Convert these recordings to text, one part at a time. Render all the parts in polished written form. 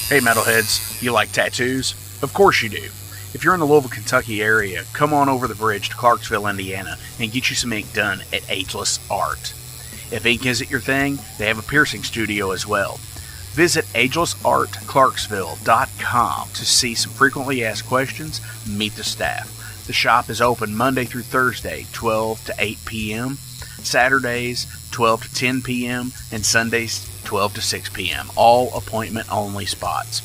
Hey metalheads, you like tattoos? Of course you do. If you're in the Louisville, Kentucky area, come on over the bridge to Clarksville, Indiana, and get you some ink done at Ageless Art. If ink isn't your thing, they have a piercing studio as well. Visit agelessartclarksville.com to see some frequently asked questions, meet the staff. The shop is open Monday through Thursday, 12 to 8 p.m., Saturdays, 12 to 10 p.m., and Sundays, 12 to 6 p.m., all appointment-only spots.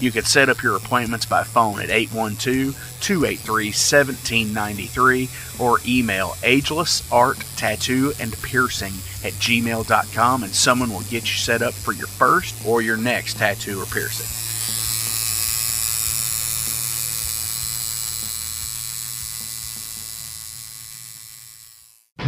You can set up your appointments by phone at 812-283-1793 or email agelessarttattooandpiercing@gmail.com and someone will get you set up for your first or your next tattoo or piercing.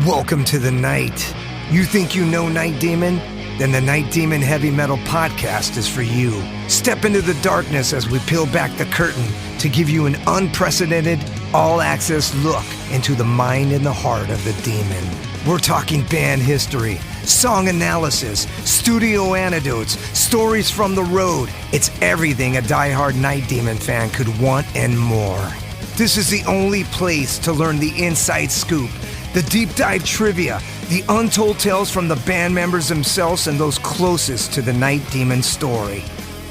Welcome to the night. You think you know Night Demon? Then the Night Demon Heavy Metal Podcast is for you. Step into the darkness as we peel back the curtain to give you an unprecedented, all-access look into the mind and the heart of the demon. We're talking band history, song analysis, studio anecdotes, stories from the road. It's everything a diehard Night Demon fan could want and more. This is the only place to learn the inside scoop, the deep dive trivia, the untold tales from the band members themselves and those closest to the Night Demon story.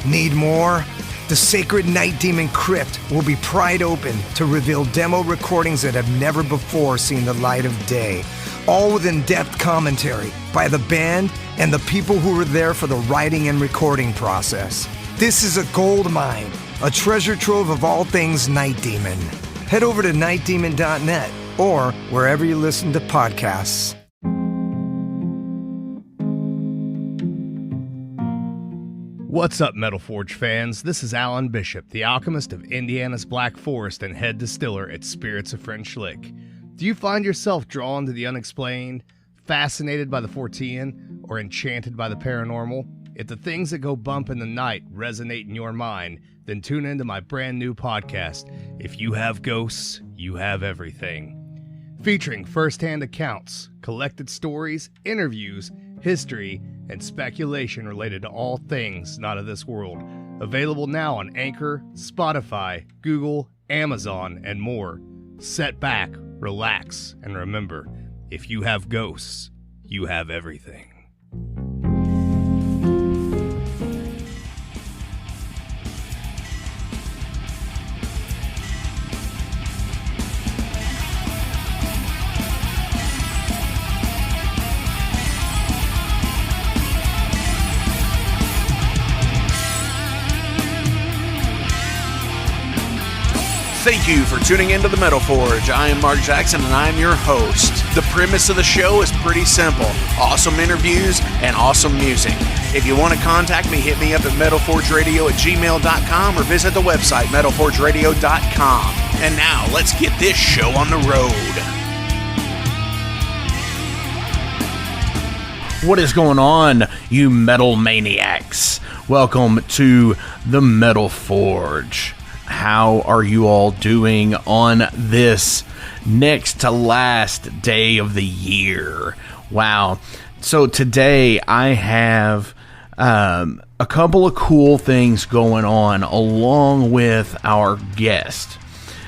Need more? The Sacred Night Demon Crypt will be pried open to reveal demo recordings that have never before seen the light of day, all with in-depth commentary by the band and the people who were there for the writing and recording process. This is a gold mine, a treasure trove of all things Night Demon. Head over to nightdemon.net or wherever you listen to podcasts. What's up, Metal Forge fans? This is Alan Bishop, the alchemist of Indiana's Black Forest and head distiller at Spirits of French Lick. Do you find yourself drawn to the unexplained, fascinated by the Fortean, or enchanted by the paranormal? If the things that go bump in the night resonate in your mind, then tune into my brand new podcast, If You Have Ghosts, You Have Everything. Featuring first-hand accounts, collected stories, interviews, history, and speculation related to all things not of this world. Available now on Anchor, Spotify, Google, Amazon, and more. Set back, relax, and remember, if you have ghosts, you have everything. Thank you for tuning into the Metal Forge. I am Mark Jackson and I am your host. The premise of the show is pretty simple. Awesome interviews and awesome music. If you want to contact me, hit me up at metalforgeradio@gmail.com or visit the website metalforgeradio.com. And now, let's get this show on the road. What is going on, you metal maniacs? Welcome to the Metal Forge. How are you all doing on this next to last day of the year? Wow. So today I have a couple of cool things going on along with our guest.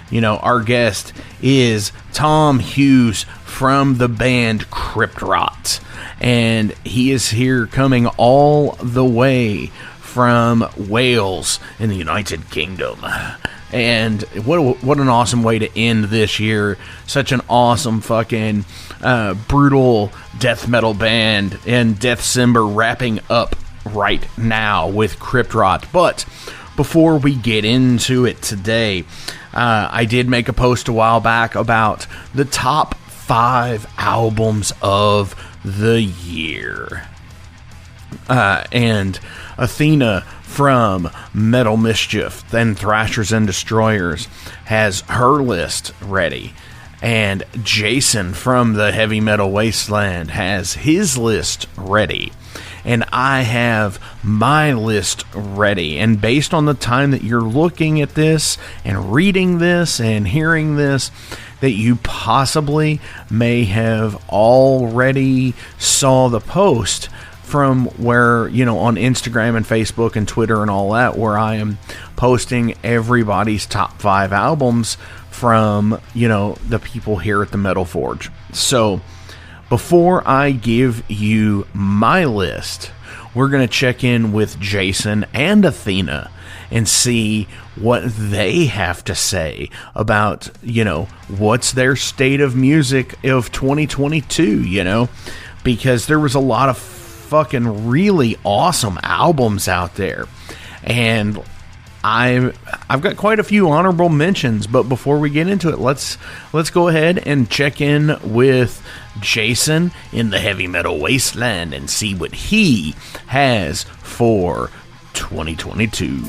You know, our guest is Tom Hughes from the band Crypt Rot. And he is here coming all the way from Wales in the United Kingdom. And what an awesome way to end this year. Such an awesome fucking brutal death metal band, and DEATHCEMBER wrapping up right now with Crypt Rot. But before we get into it today, I did make a post a while back about the top 5 albums of the year. And Athena from Metal Mischief, then Thrashers and Destroyers, has her list ready. And Jason from the Heavy Metal Wasteland has his list ready. And I have my list ready. And based on the time that you're looking at this and reading this and hearing this, that you possibly may have already saw the post from where, on Instagram and Facebook and Twitter and all that, where I am posting everybody's top 5 albums from, the people here at the Metal Forge. So before I give you my list, we're going to check in with Jason and Athena and see what they have to say about, what's their state of music of 2022, because there was a lot of fucking really awesome albums out there. And I've got quite a few honorable mentions, but before we get into it, let's go ahead and check in with Jason in the Heavy Metal Wasteland and see what he has for 2022.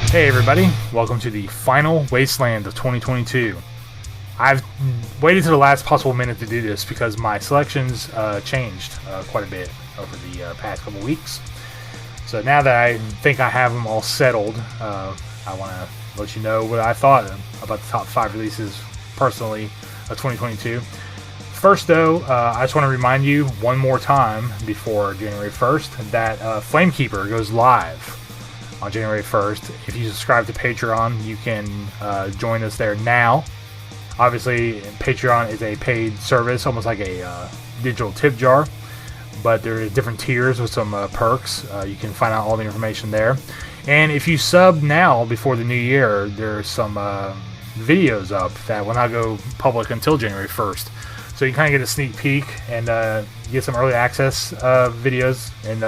Hey everybody, welcome to the final Wasteland of 2022. I've waited to the last possible minute to do this because my selections changed quite a bit over the past couple weeks. So now that I think I have them all settled, I want to let you know what I thought about the top 5 releases personally of 2022. First though, I just want to remind you one more time before January 1st that Flamekeeper goes live on January 1st. If you subscribe to Patreon, you can join us there now. Obviously, Patreon is a paid service, almost like a digital tip jar, but there are different tiers with some perks. You can find out all the information there. And if you sub now before the new year, there's some videos up that will not go public until January 1st. So you kind of get a sneak peek and get some early access videos and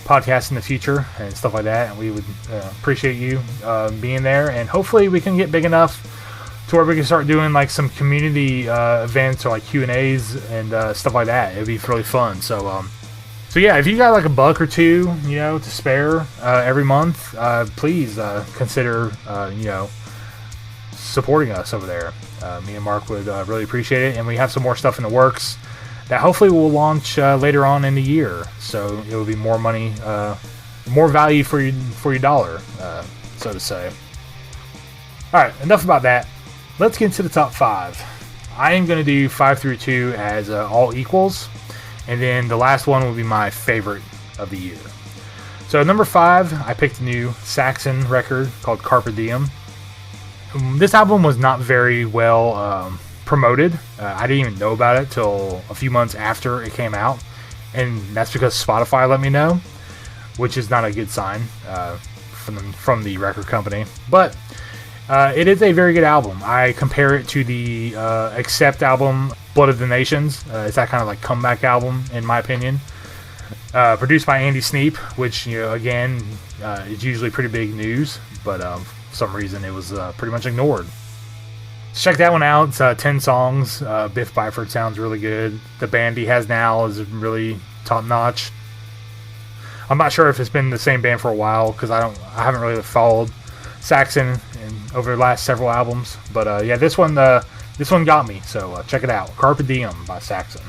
podcasts in the future and stuff like that. And we would appreciate you being there. And hopefully we can get big enough to where we can start doing like some community events or like Q&As and stuff like that. It'd be really fun. So yeah, if you got like $1 or $2, to spare every month, please consider, supporting us over there. Me and Mark would really appreciate it, and we have some more stuff in the works that hopefully will launch later on in the year. So it will be more money, more value for your dollar, so to say. All right, enough about that. Let's get into the top 5. I am going to do 5 through 2 as all equals, and then the last one will be my favorite of the year. So number 5, I picked a new Saxon record called Carpe Diem. This album was not very well promoted. I didn't even know about it till a few months after it came out, and that's because Spotify let me know, which is not a good sign from the record company. But it is a very good album. I compare it to the Accept album, Blood of the Nations. It's that kind of like comeback album, in my opinion. Produced by Andy Sneap, which, again, is usually pretty big news, but for some reason it was pretty much ignored. Check that one out. It's 10 songs. Biff Byford sounds really good. The band he has now is really top notch. I'm not sure if it's been the same band for a while because I haven't really followed Saxon over the last several albums, but yeah, this one got me. So check it out, Carpe Diem by Saxon.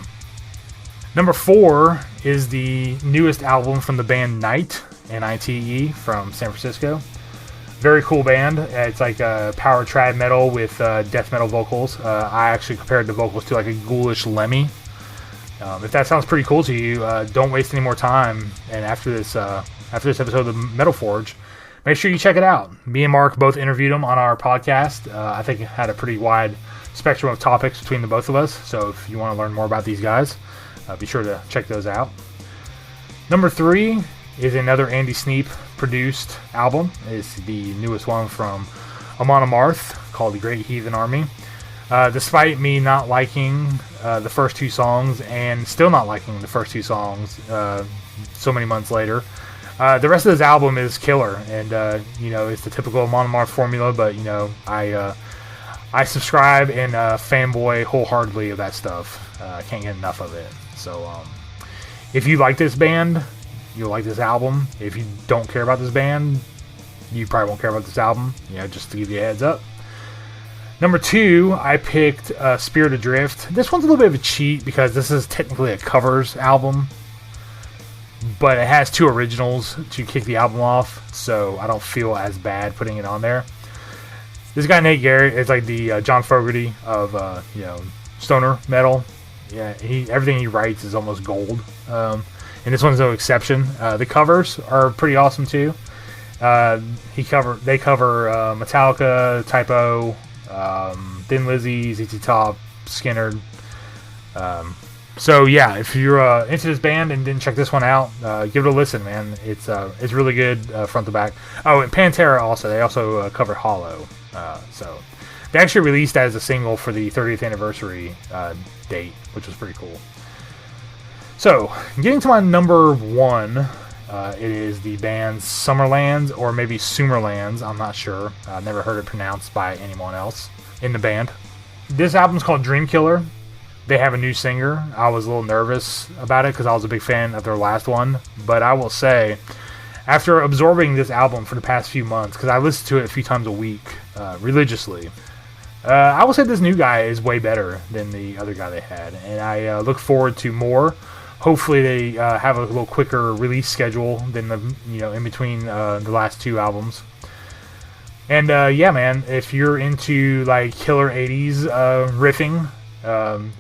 Number 4 is the newest album from the band Night, N-I-T-E, from San Francisco. Very cool band. It's like power trad metal with death metal vocals. I actually compared the vocals to like a ghoulish Lemmy. If that sounds pretty cool to you, don't waste any more time. And after this episode of the Metal Forge, make sure you check it out. Me and Mark both interviewed them on our podcast. I think it had a pretty wide spectrum of topics between the both of us. So if you want to learn more about these guys, be sure to check those out. Number 3 is another Andy Sneap produced album. It's the newest one from Amon Amarth called The Great Heathen Army. Despite me not liking the first 2 songs and still not liking the first 2 songs so many months later, the rest of this album is killer, and it's the typical Amon Amarth formula, but I subscribe and fanboy wholeheartedly of that stuff. I can't get enough of it. So if you like this band, you'll like this album. If you don't care about this band, you probably won't care about this album, just to give you a heads up. Number 2, I picked Spirit Adrift. This one's a little bit of a cheat because this is technically a covers album, but it has 2 originals to kick the album off, so I don't feel as bad putting it on there. This guy Nate Garrett is like the John Fogerty of stoner metal. Yeah, everything he writes is almost gold. and this one's no exception. The covers are pretty awesome too. They cover Metallica, Typo, Thin Lizzy, ZZ Top, Skinner. So yeah, if you're into this band and didn't check this one out, give it a listen, man. It's really good front to back. Oh, and Pantera also. They also covered Hollow. So they actually released that as a single for the 30th anniversary date, which was pretty cool. So getting to my number one, it is the band's Summerlands, or maybe Sumerlands. I'm not sure. I've never heard it pronounced by anyone else in the band. This album's called Dreamkiller. They have a new singer. I was a little nervous about it because I was a big fan of their last one. But I will say, after absorbing this album for the past few months, because I listened to it a few times a week religiously, I will say this new guy is way better than the other guy they had. And I look forward to more. Hopefully they have a little quicker release schedule than in between the last two albums. And yeah, man, if you're into like killer 80s riffing,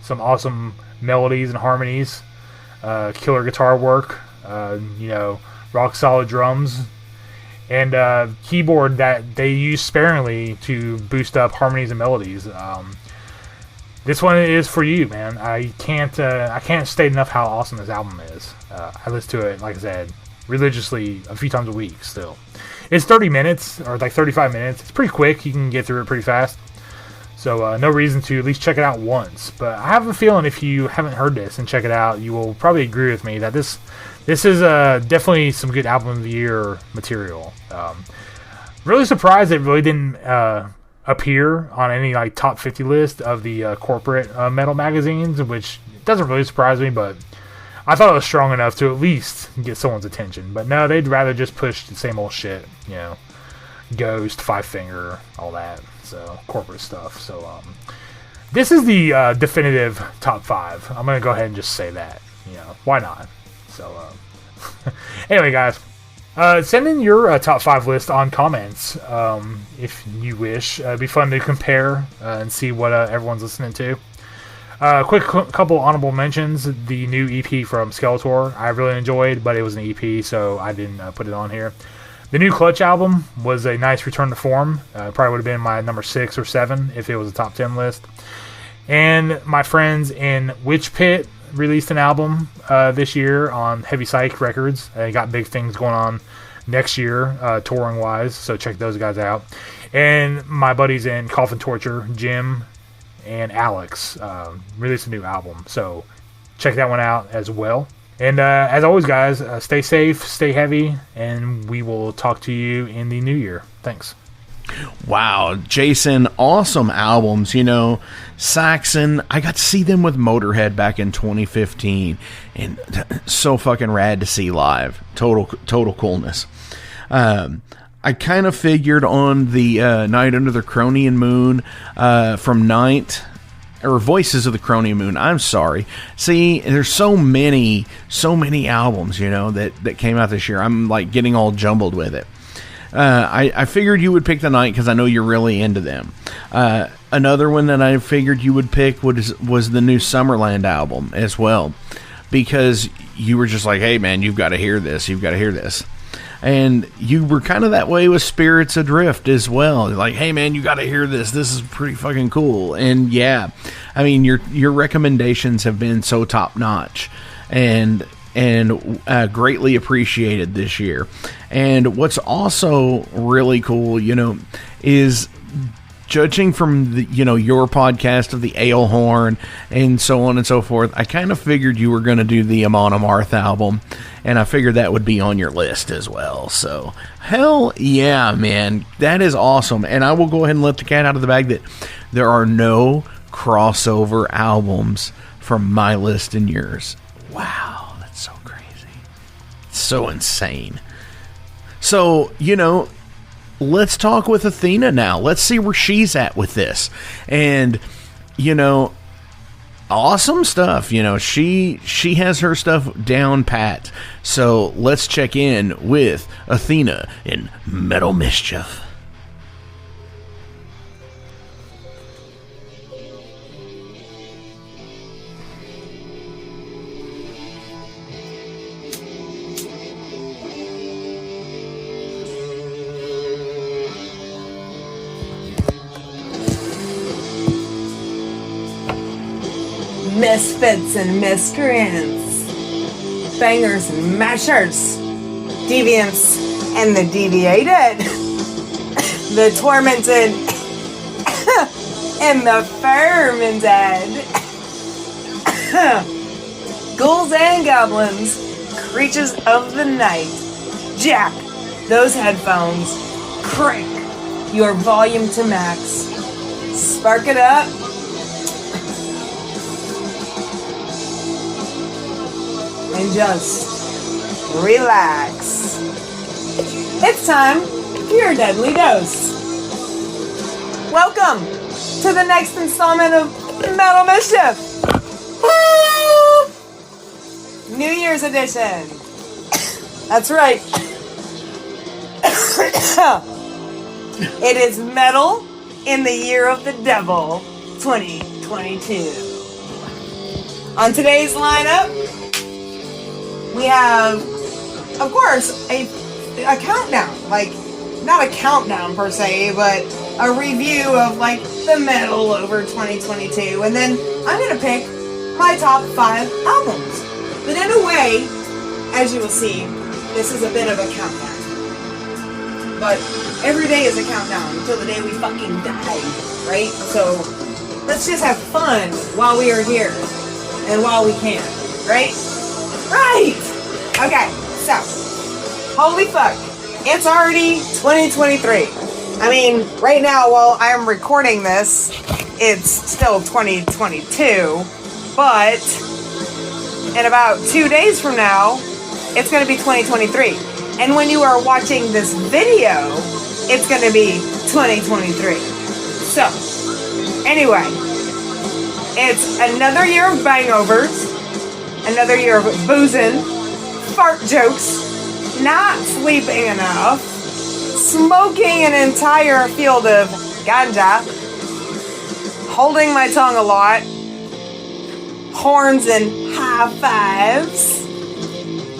some awesome melodies and harmonies, killer guitar work, rock solid drums, and keyboard that they use sparingly to boost up harmonies and melodies. This one is for you, man. I can't state enough how awesome this album is. I listen to it, like I said, religiously a few times a week still. It's 30 minutes, or like 35 minutes. It's pretty quick. You can get through it pretty fast. So no reason to at least check it out once. But I have a feeling if you haven't heard this and check it out, you will probably agree with me that this is definitely some good album of the year material. Really surprised it really didn't appear on any like top 50 list of the corporate metal magazines, which doesn't really surprise me, but I thought it was strong enough to at least get someone's attention. But no, they'd rather just push the same old shit, Ghost, Five Finger, all that. So corporate stuff. So this is the definitive top 5. I'm gonna go ahead and just say that. Why not? So anyway, guys, send in your top 5 list on comments if you wish. It'd be fun to compare and see what everyone's listening to. Quick couple honorable mentions. The new EP from Skeletor I really enjoyed, but it was an EP, so I didn't put it on here. The new Clutch album was a nice return to form. Probably would have been my number 6 or 7 if it was a top 10 list. And my friends in Witch Pit released an album this year on Heavy Psych Records. They got big things going on next year, touring wise, so check those guys out. And my buddies in Coffin Torture, Jim and Alex, released a new album, so check that one out as well. And as always, guys, stay safe, stay heavy, and we will talk to you in the new year. Thanks. Wow, Jason, awesome albums. Saxon, I got to see them with Motorhead back in 2015, and so fucking rad to see live. Total coolness. I kind of figured on the Night Under the Cronian Moon from Night, or Voices of the Cronian Moon. I'm sorry. See, there's so many albums, that came out this year. I'm like getting all jumbled with it. I figured you would pick the Night because I know you're really into them. Another one that I figured you would pick was the new Summerland album as well, because you were just like, hey man, you've got to hear this. And you were kind of that way with Spirits Adrift as well. Like, hey man, you got to hear this. This is pretty fucking cool. And yeah, I mean, your recommendations have been so top notch, and greatly appreciated this year. And what's also really cool, is judging from the, your podcast of the Ale Horn and so on and so forth, I kind of figured you were going to do the Amon Amarth album, and I figured that would be on your list as well. So, hell yeah, man. That is awesome. And I will go ahead and let the cat out of the bag that there are no crossover albums from my list and yours. Wow, that's so crazy. It's so insane. So, let's talk with Athena now. Let's see where she's at with this. And, awesome stuff. She has her stuff down pat. So let's check in with Athena in Metal Mischief. misfits and miscreants, bangers and mashers, deviants and the deviated, the tormented and the fermented, ghouls and goblins, creatures of the night. Jack those headphones, crank your volume to max, spark it up, and just relax. It's time for your deadly dose. Welcome to the next installment of Metal Mischief, New Year's edition. That's right. It is metal in the year of the devil, 2022. On today's lineup, we have, of course, a countdown. Like, not a countdown per se, but a review of, like, the metal over 2022. And then I'm going to pick my top 5 albums. But in a way, as you will see, this is a bit of a countdown. But every day is a countdown until the day we fucking die, right? So let's just have fun while we are here and while we can, right? Right! Okay, so, holy fuck, it's already 2023. I mean, right now while I'm recording this, it's still 2022, but in about 2 days from now, it's going to be 2023. And when you are watching this video, it's going to be 2023. So, anyway, it's another year of bangovers, another year of boozing, fart jokes, not sleeping enough, smoking an entire field of ganja, holding my tongue a lot, horns and high fives,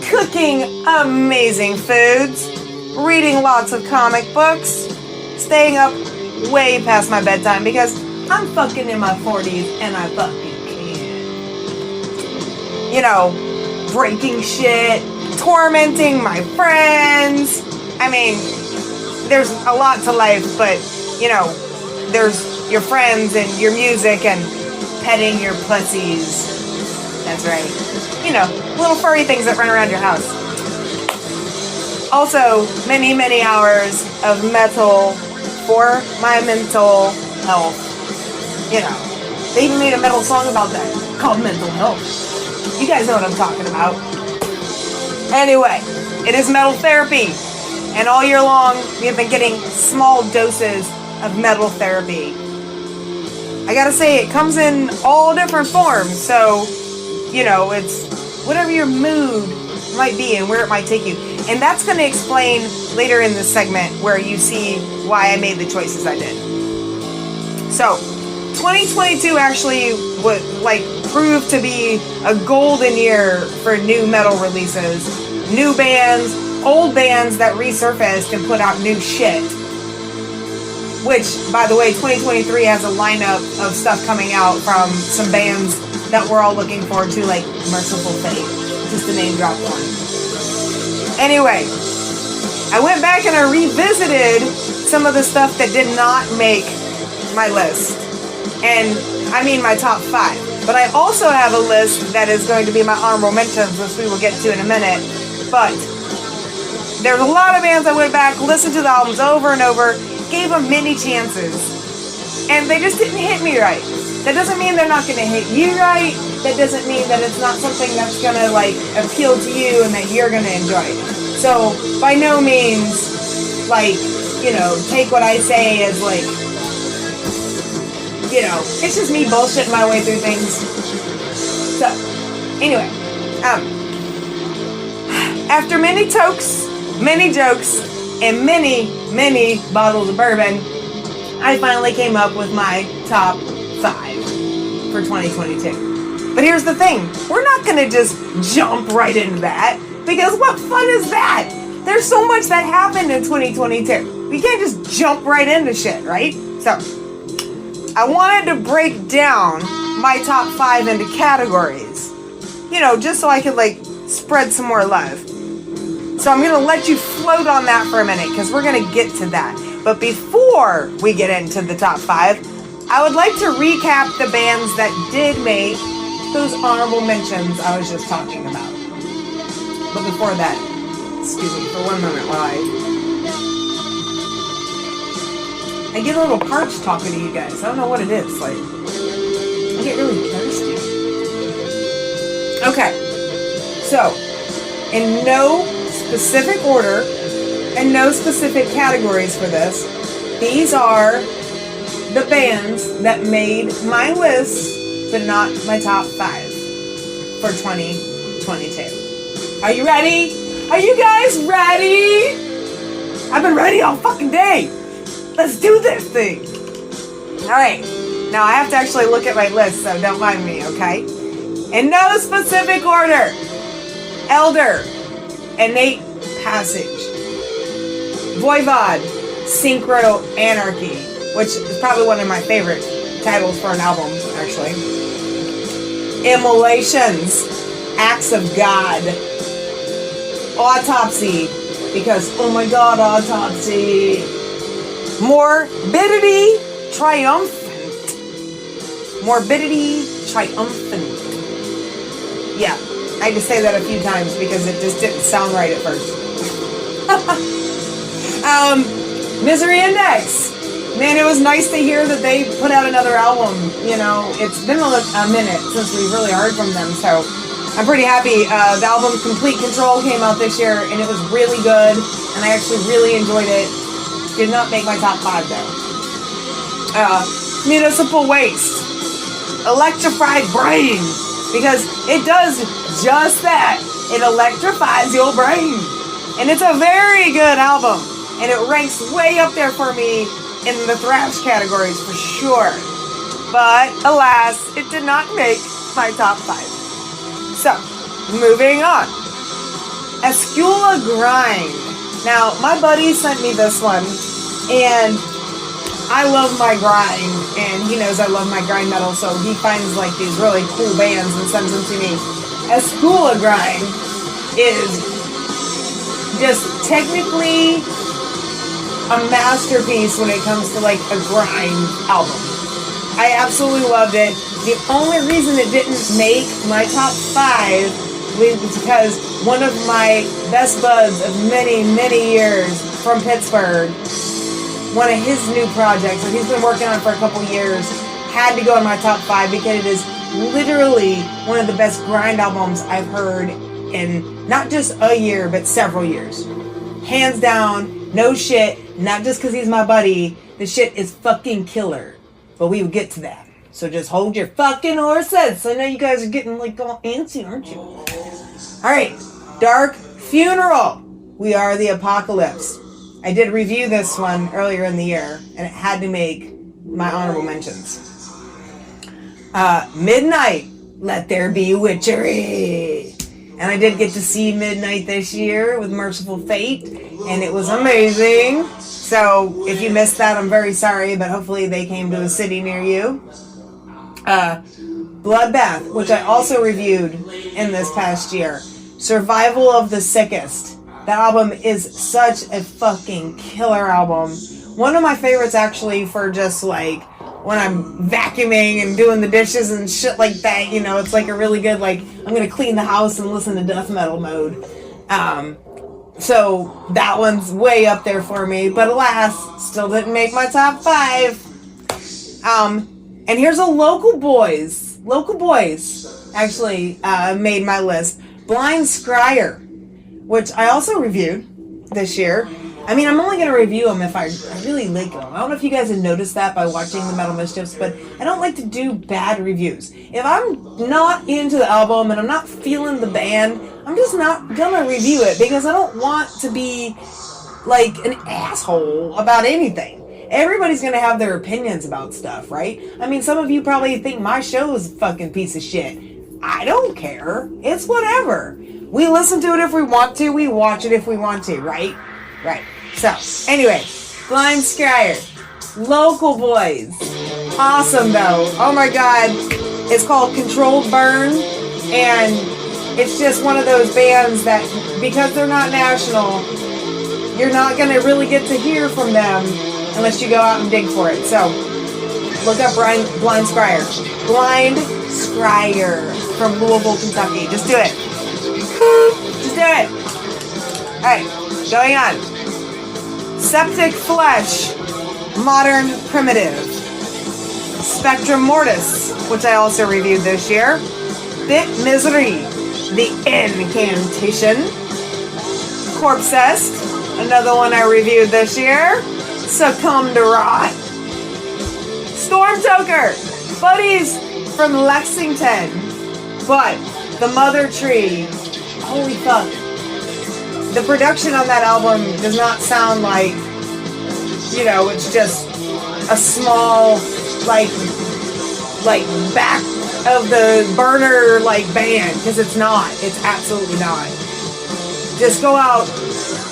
cooking amazing foods, reading lots of comic books, staying up way past my bedtime because I'm fucking in my 40s and I fucking can. You know, breaking shit, tormenting my friends. I mean, there's a lot to life, but, you know, there's your friends and your music and petting your pussies. That's right. You know, little furry things that run around your house. Also, many, many hours of metal for my mental health. You know, they even made a metal song about that called Mental Health. You guys know what I'm talking about. Anyway, it is metal therapy. And all year long, we have been getting small doses of metal therapy. I gotta say, it comes in all different forms, so, you know, it's whatever your mood might be and where it might take you. And that's going to explain later in this segment where you see why I made the choices I did. So, 2022 actually would, like, proved to be a golden year for new metal releases. New bands, old bands that resurfaced and put out new shit. Which, by the way, 2023 has a lineup of stuff coming out from some bands that we're all looking forward to, like Merciful Fate, just to name drop one. Anyway, I went back and I revisited some of the stuff that did not make my list. And I mean my top 5. But I also have a list that is going to be my honorable mentions, which we will get to in a minute. But there's a lot of bands I went back, listened to the albums over and over, gave them many chances, and they just didn't hit me right. That doesn't mean they're not going to hit you right. That doesn't mean that it's not something that's going to, like, appeal to you and that you're going to enjoy. So, by no means, like, you know, take what I say as, like, you know, it's just me bullshitting my way through things. So, anyway, after many tokes, many jokes, and many, many bottles of bourbon, I finally came up with my top 5 for 2022. But here's the thing, we're not gonna just jump right into that, because what fun is that? There's so much that happened in 2022. We can't just jump right into shit, right? So, I wanted to break down my top 5 into categories. You know, just so I could like spread some more love. So I'm gonna let you float on that for a minute because we're gonna get to that. But before we get into the top 5, I would like to recap the bands that did make those honorable mentions I was just talking about. But before that, excuse me for one moment while I get a little parched talking to you guys. I don't know what it is. Like, I get really thirsty. Okay, so in no specific order and no specific categories for this, these are the bands that made my list, but not my top 5 for 2022. Are you ready? Are you guys ready? I've been ready all fucking day. Let's do this thing. All right. Now I have to actually look at my list, so don't mind me, okay? In no specific order. Elder, Innate Passage. Voivod, Synchro Anarchy, which is probably one of my favorite titles for an album, actually. Immolations, Acts of God. Autopsy, because, oh my god, Autopsy. Morbidity Triumphant. Morbidity Triumphant. Yeah, I had to say that a few times because it just didn't sound right at first. Misery Index. Man, it was nice to hear that they put out another album. You know, it's been a minute since we've really heard from them, so I'm pretty happy. The album Complete Control came out this year, and it was really good, and I actually really enjoyed it. Did not make my top 5, though. Municipal Waste. Electrified Brain. Because it does just that. It electrifies your brain. And it's a very good album. And it ranks way up there for me in the thrash categories for sure. But, alas, it did not make my top 5. So, moving on. Escula Grind. Now, my buddy sent me this one, and I love my grind, and he knows I love my grind metal, so he finds like these really cool bands and sends them to me. Escula Grind is just technically a masterpiece when it comes to like a grind album. I absolutely loved it. The only reason it didn't make my top 5 was because one of my best buds of many, many years from Pittsburgh, one of his new projects that he's been working on for a couple years, had to go in my top 5 because it is literally one of the best grind albums I've heard in not just a year, but several years. Hands down, no shit, not just because he's my buddy, the shit is fucking killer. But we will get to that. So just hold your fucking horses. I know you guys are getting like all antsy, aren't you? Alright, Dark Funeral. We Are the Apocalypse. I did review this one earlier in the year, and it had to make my honorable mentions. Midnight, Let There Be Witchery. And I did get to see Midnight this year with Merciful Fate, and it was amazing. So if you missed that, I'm very sorry, but hopefully they came to a city near you. Bloodbath, which I also reviewed in this past year. Survival of the Sickest. That album is such a fucking killer album. One of my favorites actually for just like when I'm vacuuming and doing the dishes and shit like that, you know, it's like a really good, like, I'm gonna clean the house and listen to death metal mode. So that one's way up there for me, but alas, still didn't make my top 5. And here's a local boys actually made my list. Blind Scryer, which I also reviewed this year. I mean, I'm only going to review them if I really like them. I don't know if you guys have noticed that by watching the Metal Mischiefs, but I don't like to do bad reviews. If I'm not into the album and I'm not feeling the band, I'm just not going to review it because I don't want to be like an asshole about anything. Everybody's going to have their opinions about stuff, right? I mean, some of you probably think my show is a fucking piece of shit. I don't care. It's whatever. We listen to it if we want to. We watch it if we want to, right? Right. So, anyway, Blind Scryer. Local boys. Awesome, though. Oh my god. It's called Controlled Burn, and it's just one of those bands that, because they're not national, you're not going to really get to hear from them unless you go out and dig for it. So, look up Blind Scryer. Blind Scryer from Louisville, Kentucky. Just do it. Just do it. Alright, going on. Septic Flesh, Modern Primitive. Spectrum Mortis, which I also reviewed this year. Bit Misery, The Incantation. Corpsest, another one I reviewed this year. Succumb to Rot. Stormtoker, buddies from Lexington. But the Mother Tree, holy fuck. The production on that album does not sound like, you know, it's just a small, like back of the burner, like, band, because it's not. It's absolutely not. Just go out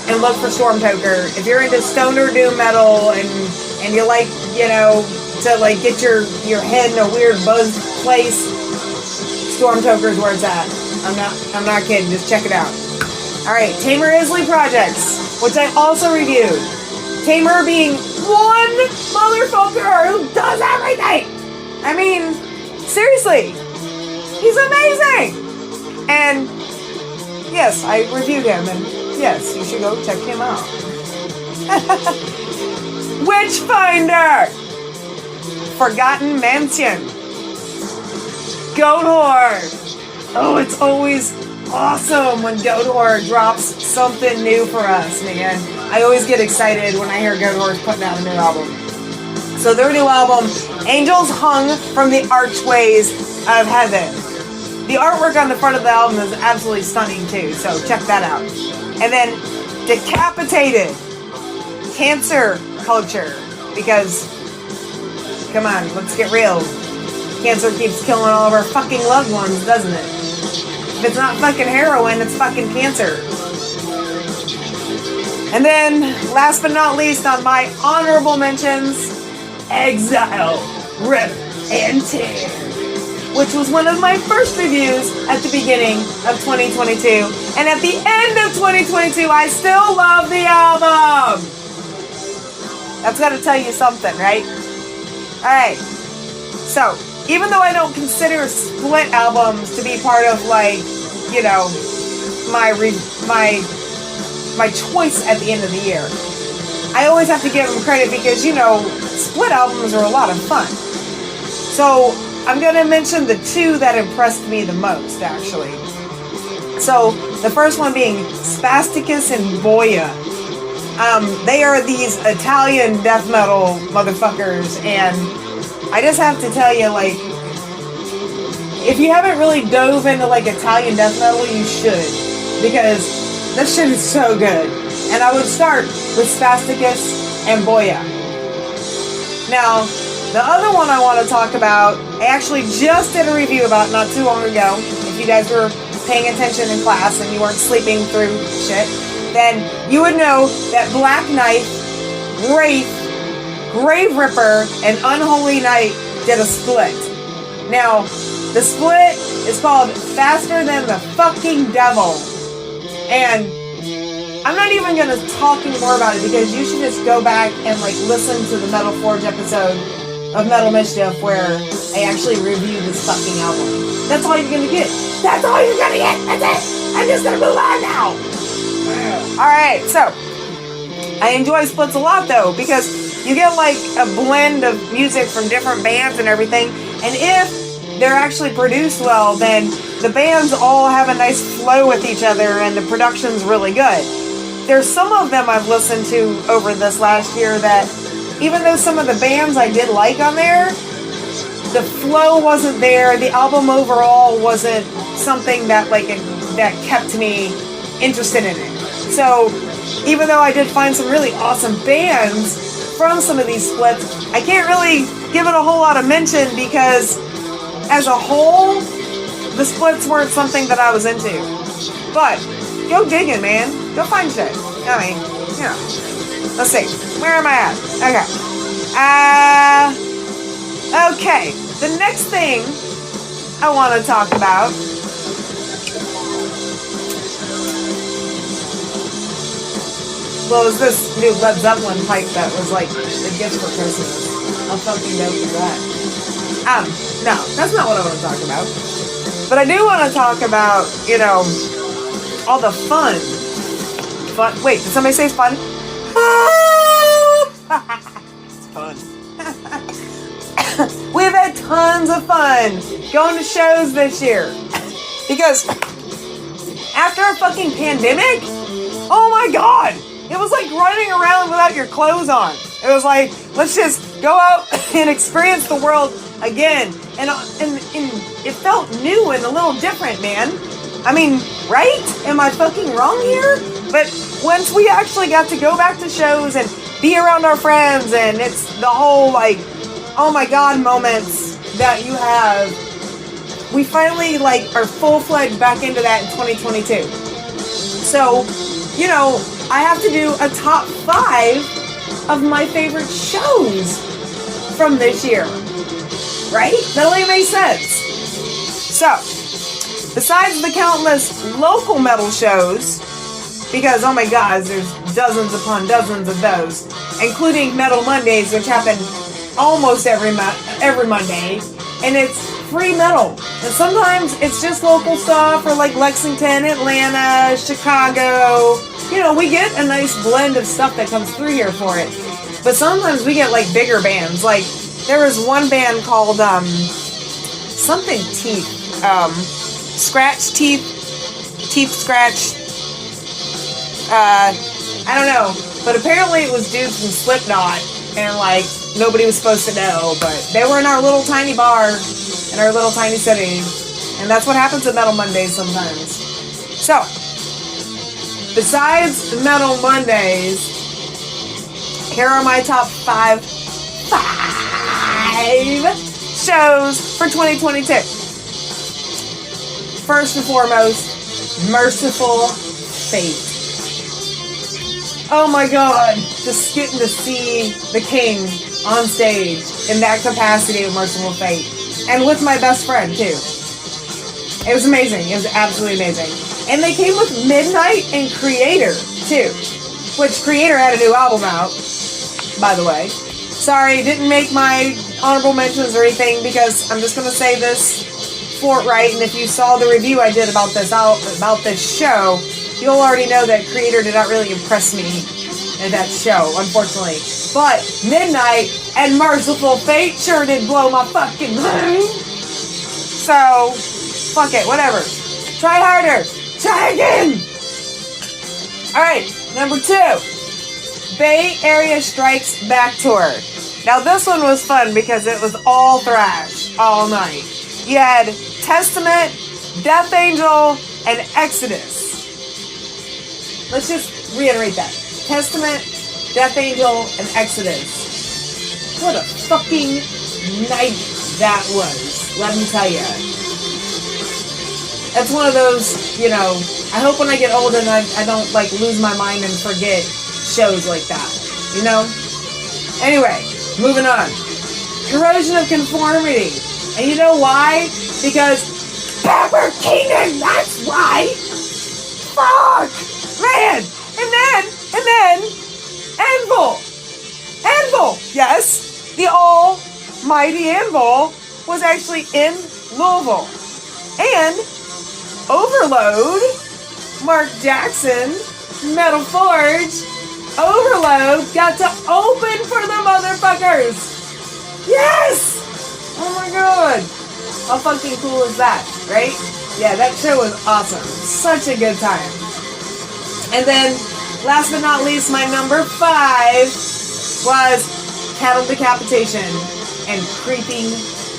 and look for Stormtoker. If you're into stoner doom metal and you like, you know, to like get your head in a weird buzz place, Stormtoker's where it's at. I'm not kidding. Just check it out. All right, Tamer Isley Projects, which I also reviewed. Tamer being one motherfucker who does everything. I mean, seriously, he's amazing. And yes, I reviewed him, and yes, you should go check him out. Witchfinder, Forgotten Mansion, Goat Horde. Oh, it's always awesome when Goat Horde drops something new for us, man. I always get excited when I hear Goat Horde's putting out a new album. So their new album, Angels Hung from the Archways of Heaven. The artwork on the front of the album is absolutely stunning too, so check that out. And then Decapitated, Cancer Culture, because, come on, let's get real. Cancer keeps killing all of our fucking loved ones, doesn't it? If it's not fucking heroin, it's fucking cancer. And then, last but not least, on my honorable mentions, Exile, Rip, and Tear, which was one of my first reviews at the beginning of 2022. And at the end of 2022, I still love the album. That's got to tell you something, right? Alright, so, even though I don't consider split albums to be part of, like, you know, my choice at the end of the year, I always have to give them credit because, you know, split albums are a lot of fun. So, I'm going to mention the two that impressed me the most, actually. So, the first one being Spasticus and Boya. They are these Italian death metal motherfuckers, and I just have to tell you, like, if you haven't really dove into, like, Italian death metal, you should, because this shit is so good. And I would start with Spasticus and Boya. Now, the other one I want to talk about, I actually just did a review about not too long ago. If you guys were paying attention in class and you weren't sleeping through shit, then you would know that Black Knight, Wraith, Grave Ripper, and Unholy Knight did a split. Now, the split is called Faster Than the Fucking Devil. And I'm not even going to talk anymore about it because you should just go back and like listen to the Metal Forge episode of Metal Mischief where I actually reviewed this fucking album. That's all you're going to get. That's all you're going to get. That's it. I'm just going to move on now. Alright, so I enjoy splits a lot though because you get like a blend of music from different bands and everything, and if they're actually produced well, then the bands all have a nice flow with each other and the production's really good. There's some of them I've listened to over this last year that, even though some of the bands I did like on there, the flow wasn't there, the album overall wasn't something that that kept me interested in it. So, even though I did find some really awesome bands from some of these splits, I can't really give it a whole lot of mention because, as a whole, the splits weren't something that I was into. But, go digging, man. Go find shit. I mean, you know. Let's see. Where am I at? Okay. Okay. The next thing I want to talk about well, it was this new Led Zeppelin pipe that was like a gift for Christmas. How fucking dope is that? No, that's not what I want to talk about. But I do want to talk about, you know, all the fun. Wait, did somebody say fun? It's fun. We've had tons of fun going to shows this year. Because after a fucking pandemic, oh my god, it was like running around without your clothes on. It was like, let's just go out and experience the world again. And it felt new and a little different, man. I mean, right? Am I fucking wrong here? But once we actually got to go back to shows and be around our friends, and it's the whole like, oh my god moments that you have, we finally like are full-fledged back into that in 2022. So, you know, I have to do a top 5 of my favorite shows from this year. Right? That only makes sense. So, besides the countless local metal shows, because oh my god, there's dozens upon dozens of those, including Metal Mondays, which happen almost every Monday, and it's free metal. And sometimes it's just local stuff, or like Lexington, Atlanta, Chicago. You know, we get a nice blend of stuff that comes through here for it. But sometimes we get like bigger bands. Like there was one band called something Teeth, Scratch Teeth Scratch. I don't know, but apparently it was dudes from Slipknot, and like nobody was supposed to know, but they were in our little tiny bar in our little tiny city, and that's what happens at Metal Mondays sometimes. So, besides Metal Mondays, here are my top 5 shows for 2022. First and foremost, Merciful Fate. Oh my god, just getting to see the King on stage in that capacity of Merciful Fate. And with my best friend, too. It was amazing. It was absolutely amazing. And they came with Midnight and Creator, too. Which, Creator had a new album out, by the way. Sorry, didn't make my honorable mentions or anything, because I'm just going to say this forthright, and if you saw the review I did about this show, you'll already know that Creator did not really impress me in that show, unfortunately. But Midnight and Merciful Fate sure did blow my fucking mind. So, fuck it, whatever. Try harder. Try again. Alright, number 2. Bay Area Strikes Back Tour. Now this one was fun because it was all thrash, all night. You had Testament, Death Angel, and Exodus. Let's just reiterate that. Testament, Death Angel, and Exodus. What a fucking night that was, let me tell you. That's one of those, you know, I hope when I get older and I don't, like, lose my mind and forget shows like that, you know? Anyway, moving on. Corrosion of Conformity. And you know why? Because Pepper Keenan, that's right! Fuck! Man! And then, Anvil! Anvil! Yes, the almighty Anvil was actually in Louisville. And Overload, Mark Jackson, Metal Forge, Overload got to open for the motherfuckers! Yes! Oh my god! How fucking cool is that, right? Yeah, that show was awesome. Such a good time. And then, last but not least, my number 5 was Cattle Decapitation and Creeping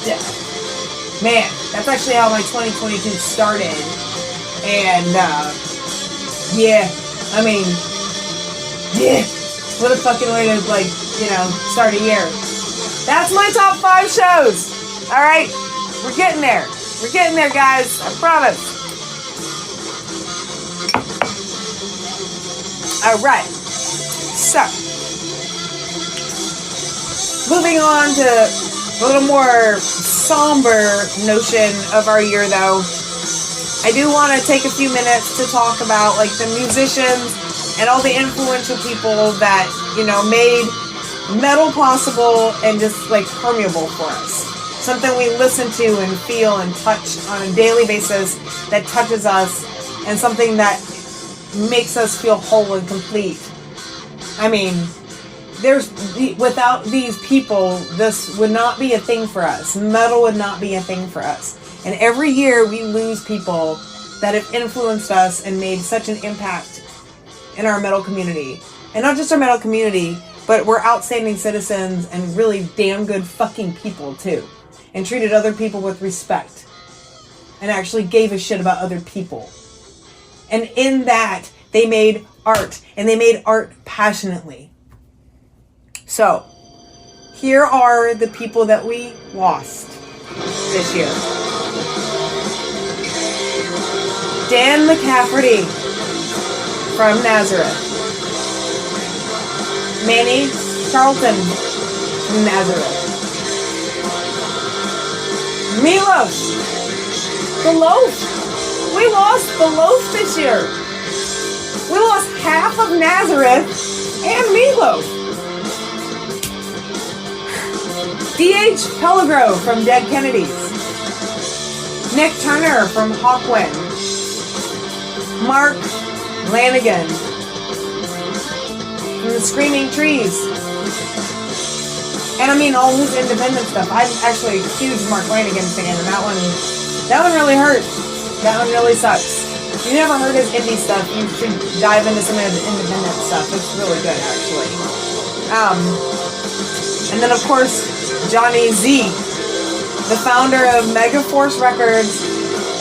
Death. Man, that's actually how my 2022 started. And, yeah, I mean, yeah, what a fucking way to, like, you know, start a year. That's my top 5 shows. Alright? We're getting there. We're getting there, guys. I promise. Alright. So, moving on to a little more somber notion of our year, though, I do want to take a few minutes to talk about, like, the musicians and all the influential people that, you know, made metal possible and just, like, permeable for us. Something we listen to and feel and touch on a daily basis that touches us, and something that makes us feel whole and complete. I mean, without these people, this would not be a thing for us. Metal would not be a thing for us. And every year we lose people that have influenced us and made such an impact in our metal community. And not just our metal community, but we're outstanding citizens and really damn good fucking people too. And treated other people with respect. And actually gave a shit about other people. And in that, they made art. And they made art passionately. So, here are the people that we lost this year. Dan McCafferty from Nazareth. Manny Charlton from Nazareth. Milos, the Loaf. We lost the Loaf this year. We lost half of Nazareth and Meatloaf. D.H. Pellegro from Dead Kennedys. Nick Turner from Hawkwind. Mark Lanigan from the Screaming Trees. And I mean all his independent stuff. I'm actually a huge Mark Lanigan fan, and that one really hurt. That one really sucks. If you never heard his indie stuff, you should dive into some of his independent stuff. It's really good, actually. And then, of course, Johnny Z, the founder of Megaforce Records,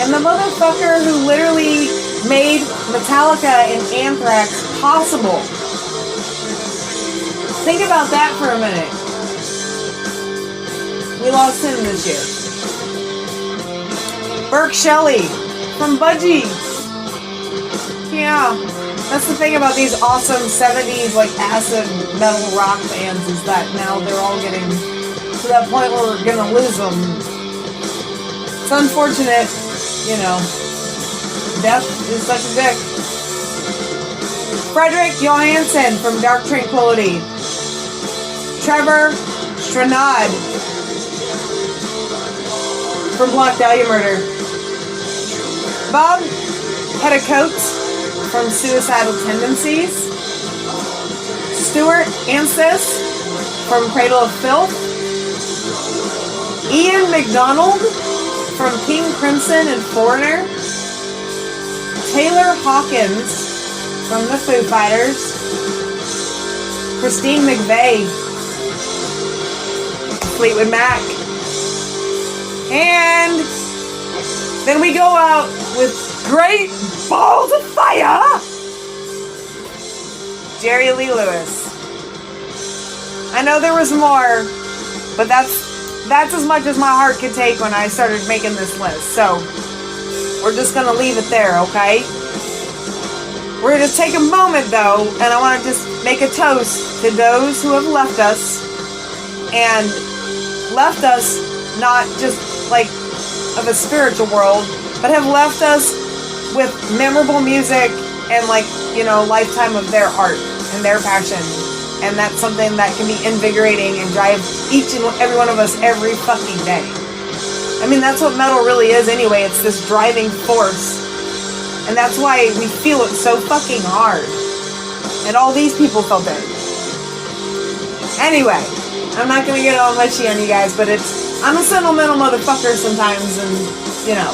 and the motherfucker who literally made Metallica and Anthrax possible. Think about that for a minute. We lost him this year. Burke Shelley from Budgie. Yeah, that's the thing about these awesome 70s like acid metal rock bands, is that now they're all getting to that point where we're gonna lose them. It's unfortunate, you know. Death is such a dick. Frederick Johansson from Dark Tranquility. Trevor Stranad from Black Dahlia Murder. Bob Petticoat from Suicidal Tendencies. Stuart Ansis from Cradle of Filth. Ian McDonald from King Crimson and Foreigner. Taylor Hawkins from the Foo Fighters. Christine McVeigh, Fleetwood Mac. And then we go out with Great Balls of Fire, Jerry Lee Lewis. I know there was more, but that's as much as my heart could take when I started making this list. So we're just gonna leave it there, okay? We're gonna take a moment though, and I want to just make a toast to those who have left us, and left us not just like of a spiritual world, but have left us with memorable music and, like, you know, lifetime of their art and their passion. And that's something that can be invigorating and drive each and every one of us every fucking day. I mean, that's what metal really is anyway. It's this driving force. And that's why we feel it so fucking hard. And all these people felt it. Anyway, I'm not gonna get all mushy on you guys, but I'm a sentimental motherfucker sometimes, and, you know.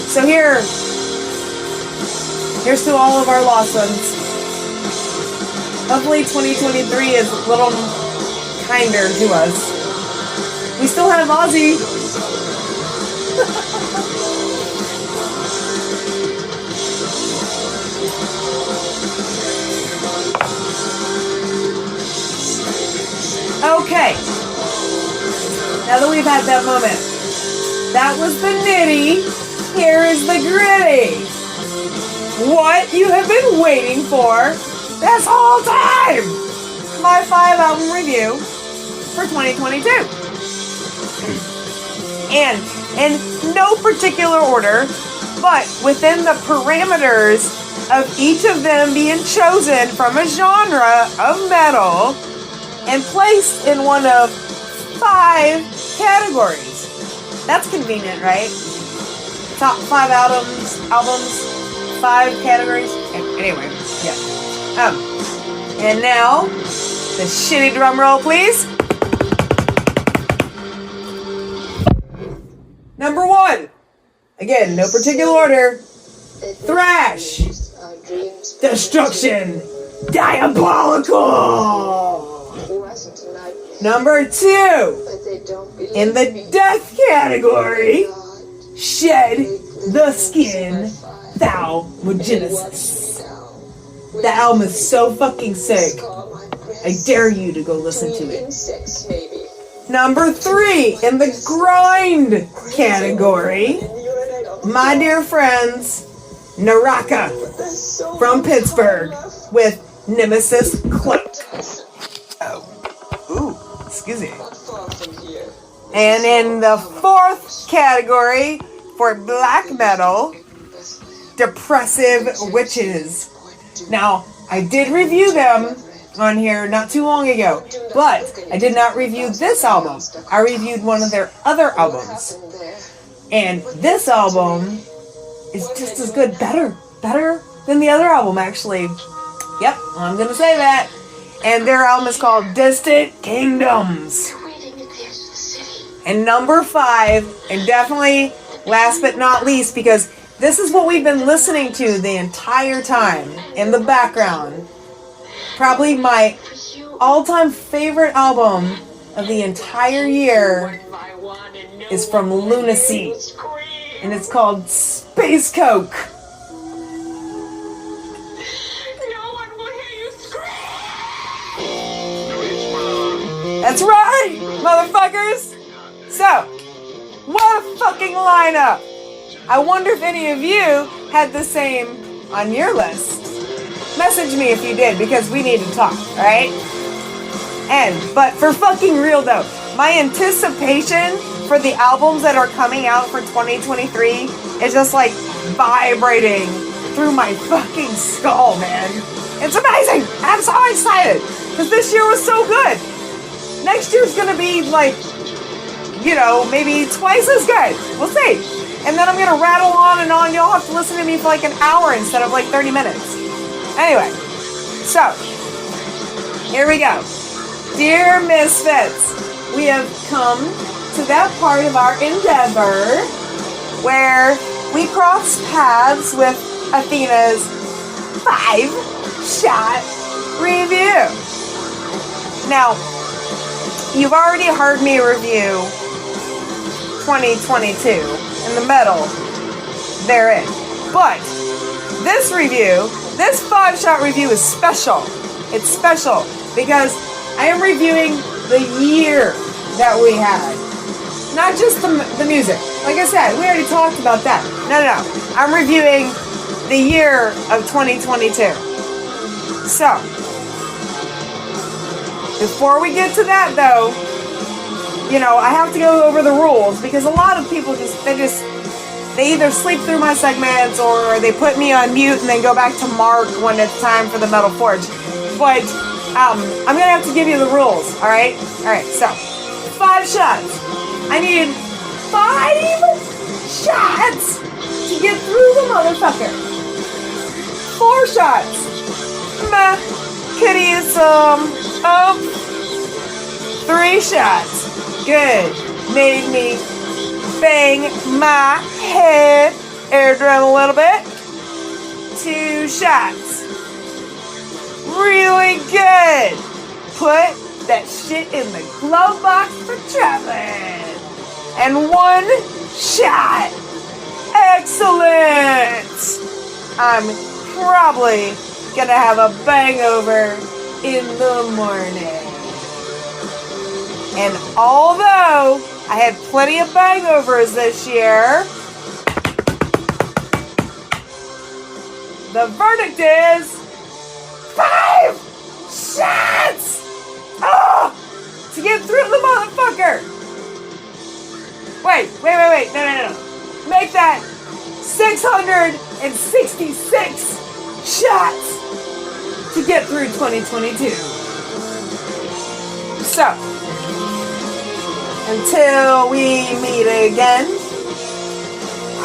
So here's to all of our lost ones. Hopefully 2023 is a little kinder to us. We still have Ozzy. Okay. Now that we've had that moment, that was the nitty. Here is the gritty. What you have been waiting for this whole time. My 5 album review for 2022. And in no particular order, but within the parameters of each of them being chosen from a genre of metal and placed in one of 5 categories. That's convenient, right? Top 5 albums, 5 categories. Anyway, yeah. And now, the shitty drum roll, please. Number 1. Again, no particular order. Thrash. Destruction. Diabolical. Number 2. In the death category. Shed the Skin. Thou Genesis. That album is so fucking sick. I dare you to go listen to it. Number 3, in the grind category, my dear friends, Naraka from Pittsburgh with Nemesis Cloak. Oh, ooh, excuse me. And in the 4th category for black metal, Depressive Witches. Now, I did review them on here not too long ago, but I did not review this album. I reviewed one of their other albums. And this album is just as good, better than the other album, actually. Yep, I'm gonna say that. And their album is called Distant Kingdoms. And number 5, and definitely last but not least, because this is what we've been listening to the entire time in the background. Probably my all-time favorite album of the entire year is from Lunacy. And it's called Space Coke. That's right, motherfuckers! So, what a fucking lineup! I wonder if any of you had the same on your list. Message me if you did, because we need to talk, alright? But for fucking real though, my anticipation for the albums that are coming out for 2023 is just like vibrating through my fucking skull, man. It's amazing! I'm so excited! Because this year was so good! Next year's gonna be like, maybe twice as good. We'll see. And then I'm gonna rattle on and on. You'll have to listen to me for like an hour instead of like 30 minutes. Anyway, so, here we go. Dear Misfits, we have come to that part of our endeavor where we cross paths with Athena's 5-shot review. Now, you've already heard me review 2022 and the metal therein. But this 5-shot review is special. It's special because I am reviewing the year that we had. Not just the music. Like I said, we already talked about that. No. I'm reviewing the year of 2022. So, before we get to that though, I have to go over the rules because a lot of people they either sleep through my segments or they put me on mute and then go back to Mark when it's time for the Metal Forge. But I'm gonna have to give you the rules, alright? Alright, so 5 shots. I need 5 shots to get through the motherfucker. 4 shots. Could use some 3 shots. Good. Made me bang my head. Air drum a little bit. 2 shots. Really good. Put that shit in the glove box for traveling. And 1 shot. Excellent. I'm probably gonna have a bangover in the morning. And although I had plenty of hangovers this year, the verdict is 5 shots! To get through the motherfucker! Wait. No. Make that 666 shots to get through 2022. So, until we meet again,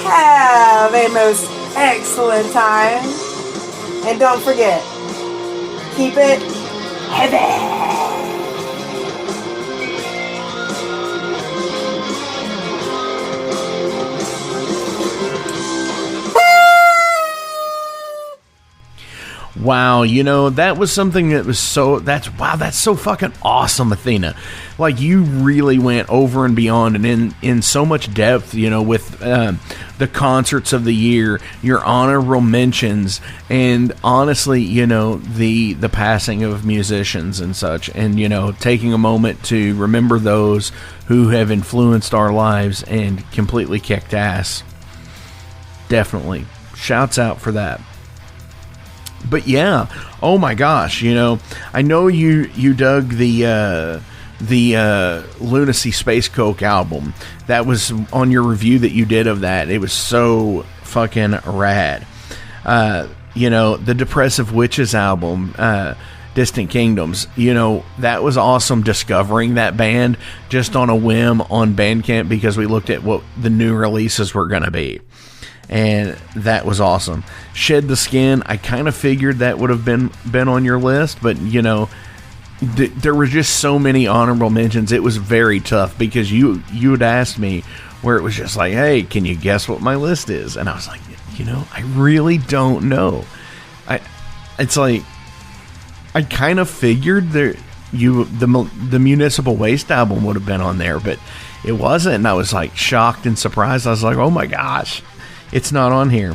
have a most excellent time. And don't forget, keep it heavy. Wow, that was something that was that's so fucking awesome, Athena. Like, you really went over and beyond and in so much depth, with the concerts of the year, your honorable mentions, and honestly, the passing of musicians and such, and, taking a moment to remember those who have influenced our lives and completely kicked ass. Definitely. Shouts out for that. But yeah, oh my gosh, I know you dug the Lunacy Space Coke album. That was on your review that you did of that. It was so fucking rad. The Depressive Witches album, Distant Kingdoms, that was awesome discovering that band just on a whim on Bandcamp because we looked at what the new releases were going to be. And that was awesome. Shed the Skin, I kind of figured that would have been on your list, but there were just so many honorable mentions. It was very tough because you had asked me where it was just like, hey, can you guess what my list is? And I was like, I really don't know. It's like, I kind of figured the Municipal Waste album would have been on there, but it wasn't. And I was like shocked and surprised. I was like, oh my gosh, it's not on here.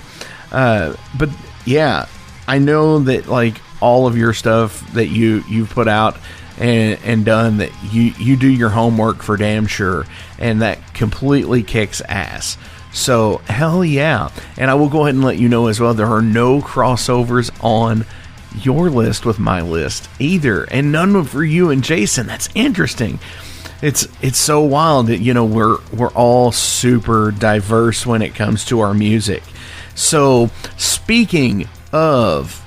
But yeah, I know that like all of your stuff that you've put out and done, that you do your homework for damn sure, and that completely kicks ass. So hell yeah. And I will go ahead and let you know as well, there are no crossovers on your list with my list either, and none for you and Jason. That's interesting. It's so wild that we're all super diverse when it comes to our music. So speaking of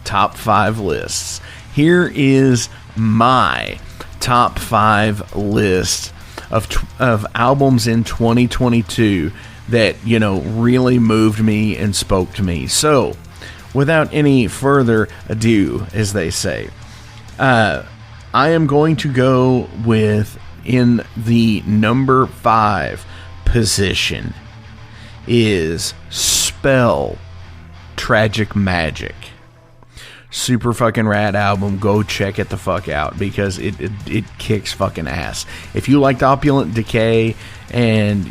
top 5 lists, here is my top 5 list of albums in 2022 that really moved me and spoke to me. So without any further ado, as they say, I am going to go with, in the number 5 position, is Spell Tragic Magic. Super fucking rad album. Go check it the fuck out because it kicks fucking ass. If you liked Opulent Decay and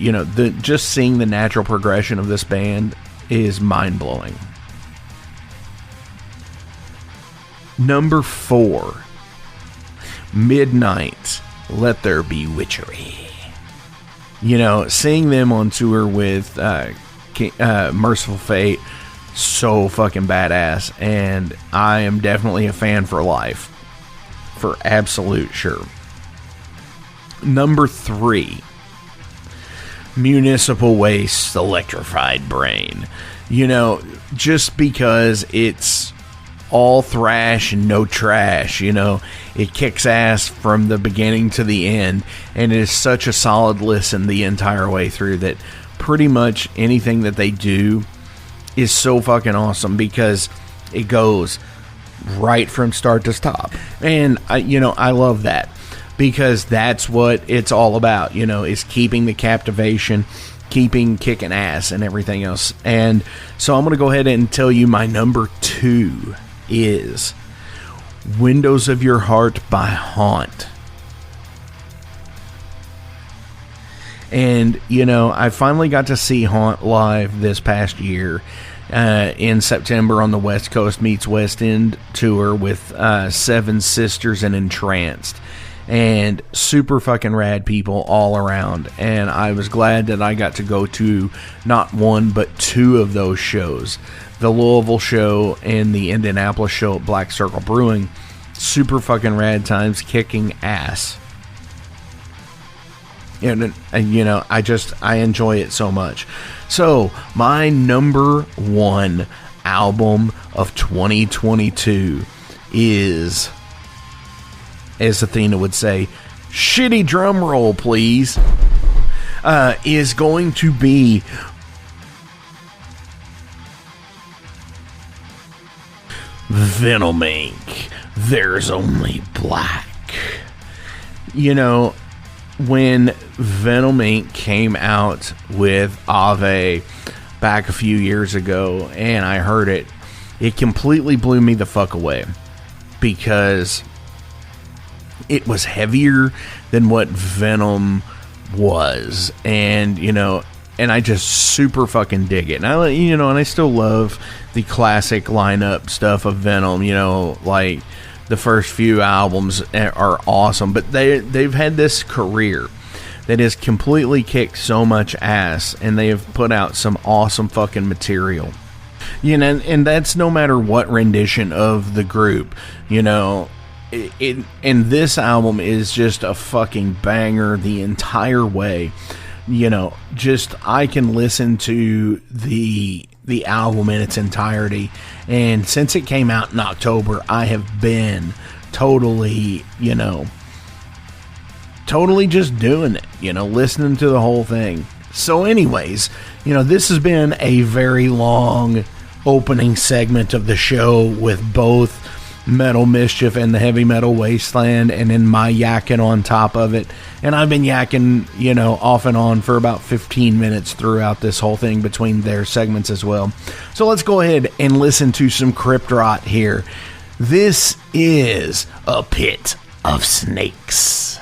just seeing the natural progression of this band is mind blowing. Number 4, Midnight, Let There Be Witchery. Seeing them on tour with Merciful Fate, so fucking badass, and I am definitely a fan for life, for absolute sure. Number 3, Municipal Waste, Electrified Brain. Just because it's all thrash and no trash, it kicks ass from the beginning to the end, and it is such a solid listen the entire way through that pretty much anything that they do is so fucking awesome because it goes right from start to stop. And I love that because that's what it's all about, is keeping the captivation, keeping kicking ass and everything else. And so I'm going to go ahead and tell you my number 2 is Windows of Your Heart by Haunt. And I finally got to see Haunt live this past year in September on the West Coast Meets West End tour with Seven Sisters and Entranced, and super fucking rad people all around. And I was glad that I got to go to not one but 2 of those shows, the Louisville show and the Indianapolis show at Black Circle Brewing. Super fucking rad times, kicking ass. and you know, I enjoy it so much. So my number one album of 2022 is, as Athena would say, shitty drum roll please, is going to be Venom Inc. There's Only Black. You know, when Venom Inc. came out with Ave back a few years ago, and I heard it, it completely blew me the fuck away, because it was heavier than what Venom was, and you know, and I just super fucking dig it. And I, you know, and I still love the classic lineup stuff of Venom. You know, like the first few albums are awesome, but they've had this career that has completely kicked so much ass, and they have put out some awesome fucking material. You know, and that's no matter what rendition of the group. You know, and this album is just a fucking banger the entire way. You know, just I can listen to the album in its entirety, and since it came out in October, I have been totally, you know, totally just doing it, you know, listening to the whole thing. So anyways, you know, this has been a very long opening segment of the show with both Metal Mischief and the Heavy Metal Wasteland, and then my yakking on top of it. And I've been yakking, you know, off and on for about 15 minutes throughout this whole thing between their segments as well. So let's go ahead and listen to some Crypt Rot here. This is A Pit of Snakes.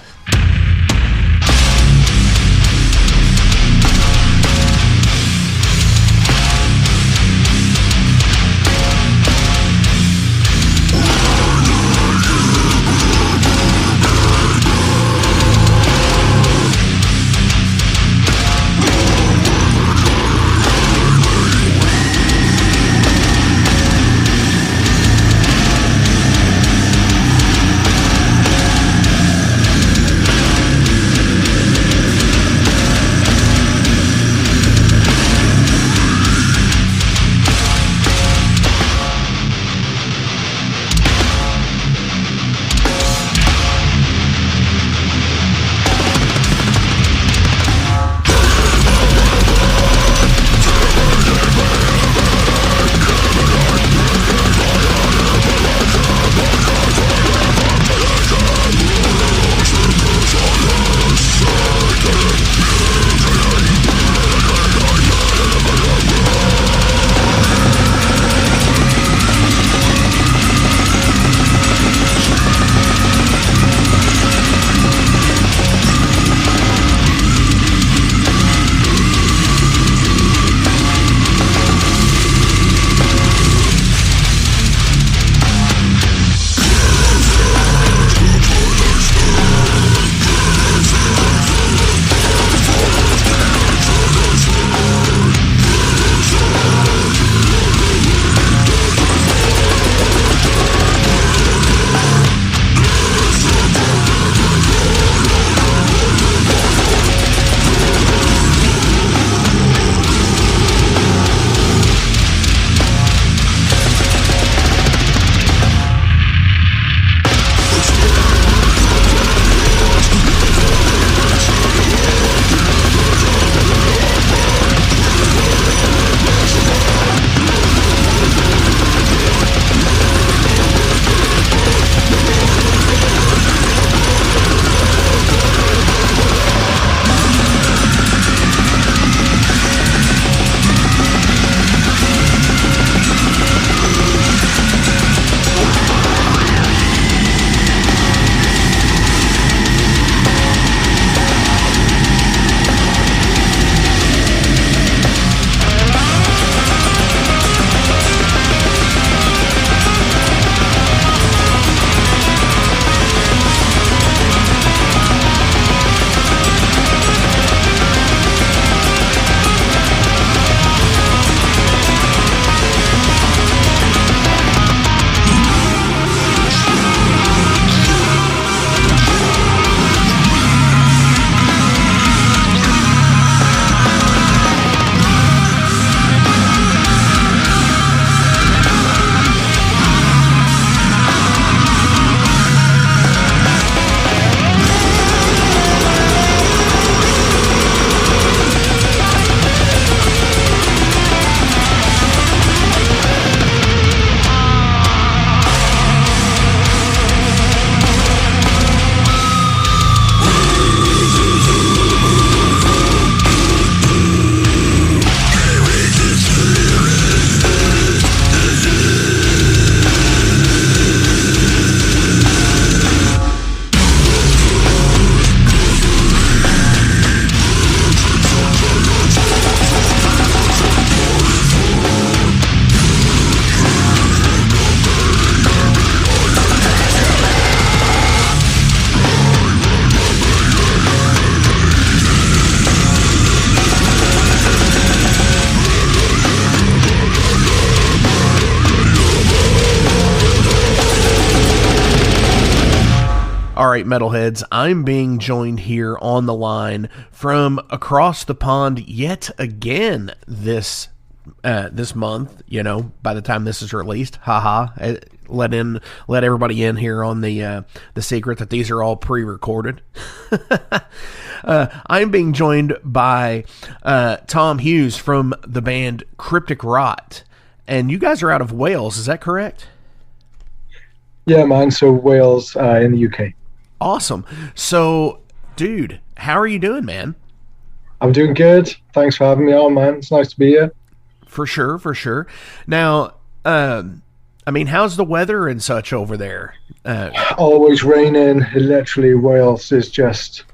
right, metalheads, I'm being joined here on the line from across the pond yet again this month. You know, by the time this is released, let everybody in here on the secret that these are all pre-recorded. I'm being joined by Tom Hughes from the band Crypt Rot, and you guys are out of Wales, is that correct? Yeah, man. So Wales in the UK. Awesome. So, dude, how are you doing, man? I'm doing good. Thanks for having me on, man. It's nice to be here. For sure, for sure. Now, I mean, how's the weather and such over there? Always raining. Literally, Wales is just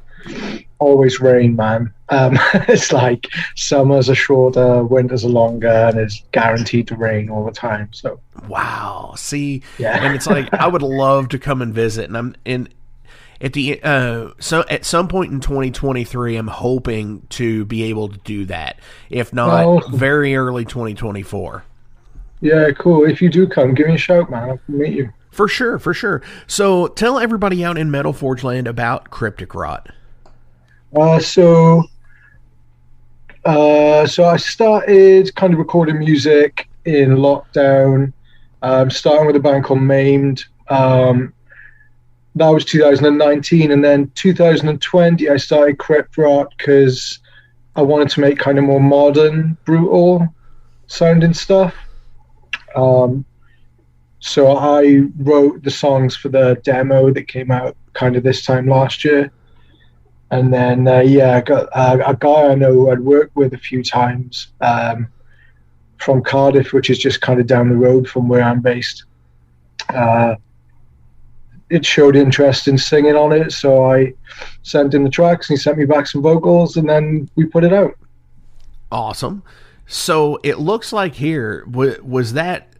always rain, man. It's like summers are shorter, winters are longer, and it's guaranteed to rain all the time. So, wow. See, yeah. And it's like I would love to come and visit, and I'm in. So at some point in 2023, I'm hoping to be able to do that. If not, very early 2024. Yeah, cool. If you do come, give me a shout, man. I'll meet you. For sure, for sure. So tell everybody out in Metal Forge Land about Crypt Rot. So I started kind of recording music in lockdown, starting with a band called Maimed. That was 2019, and then 2020 I started Crypt Rot because I wanted to make kind of more modern, brutal sounding stuff. So I wrote the songs for the demo that came out kind of this time last year, and then I got a guy I know I'd worked with a few times from Cardiff, which is just kind of down the road from where I'm based. It showed interest in singing on it, so I sent him the tracks, and he sent me back some vocals, and then we put it out. Awesome. So it looks like here, was that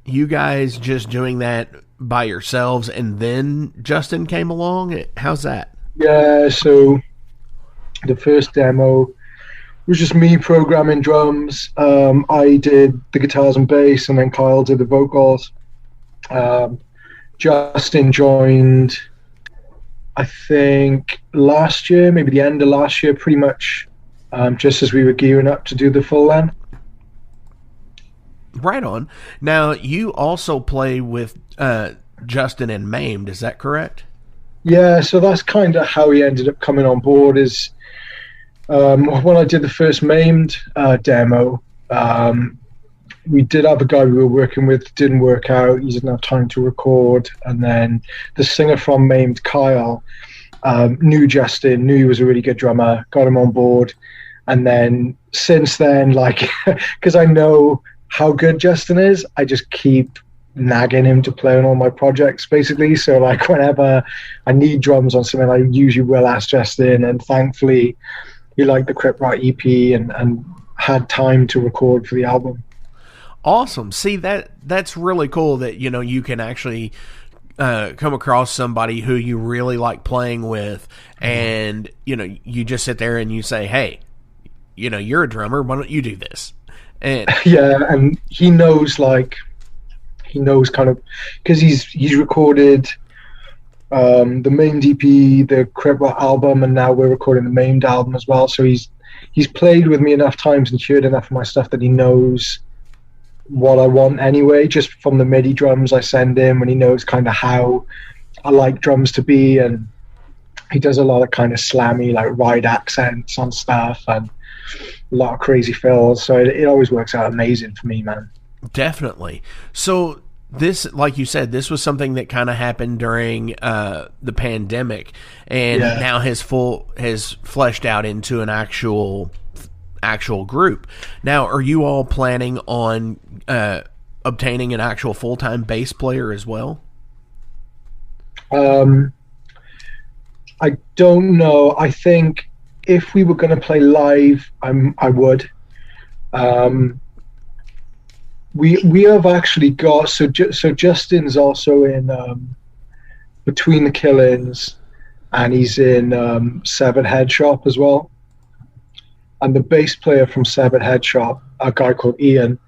you guys just doing that by yourselves, and then Justin came along? How's that? Yeah, so the first demo was just me programming drums. I did the guitars and bass, and then Kyle did the vocals. Justin joined, I think, last year, maybe the end of last year, pretty much just as we were gearing up to do the full LAN. Right on. Now, you also play with Justin and Maimed, is that correct? Yeah, so that's kind of how he ended up coming on board. Is when I did the first Maimed demo, we did have a guy we were working with, didn't work out, he didn't have time to record, and then the singer from Maimed, Kyle, knew Justin, knew he was a really good drummer, got him on board, and then since then, like, because I know how good Justin is, I just keep nagging him to play on all my projects, basically. So like whenever I need drums on something, I usually will ask Justin, and thankfully he liked the Crypt Rot EP and had time to record for the album. Awesome. See, that's really cool that, you know, you can actually come across somebody who you really like playing with, and, you know, you just sit there and you say, hey, you know, you're a drummer, why don't you do this? And yeah, and he knows kind of, because he's recorded the Maimed EP, the Crypt Rot album, and now we're recording the Maimed album as well. So he's played with me enough times and heard enough of my stuff that he knows what I want anyway, just from the MIDI drums I send him, and he knows kind of how I like drums to be, and he does a lot of kind of slammy, like ride accents on stuff, and a lot of crazy fills, so it always works out amazing for me, man. Definitely. So this, like you said, this was something that kind of happened during the pandemic, and now has fleshed out into an actual group. Now, are you all planning on obtaining an actual full-time bass player as well? I don't know. I think if we were going to play live, I would. We have actually got, so Justin's also in Between the Killings, and he's in Severed Head Shop as well. And the bass player from Severed Head Shop, a guy called Ian,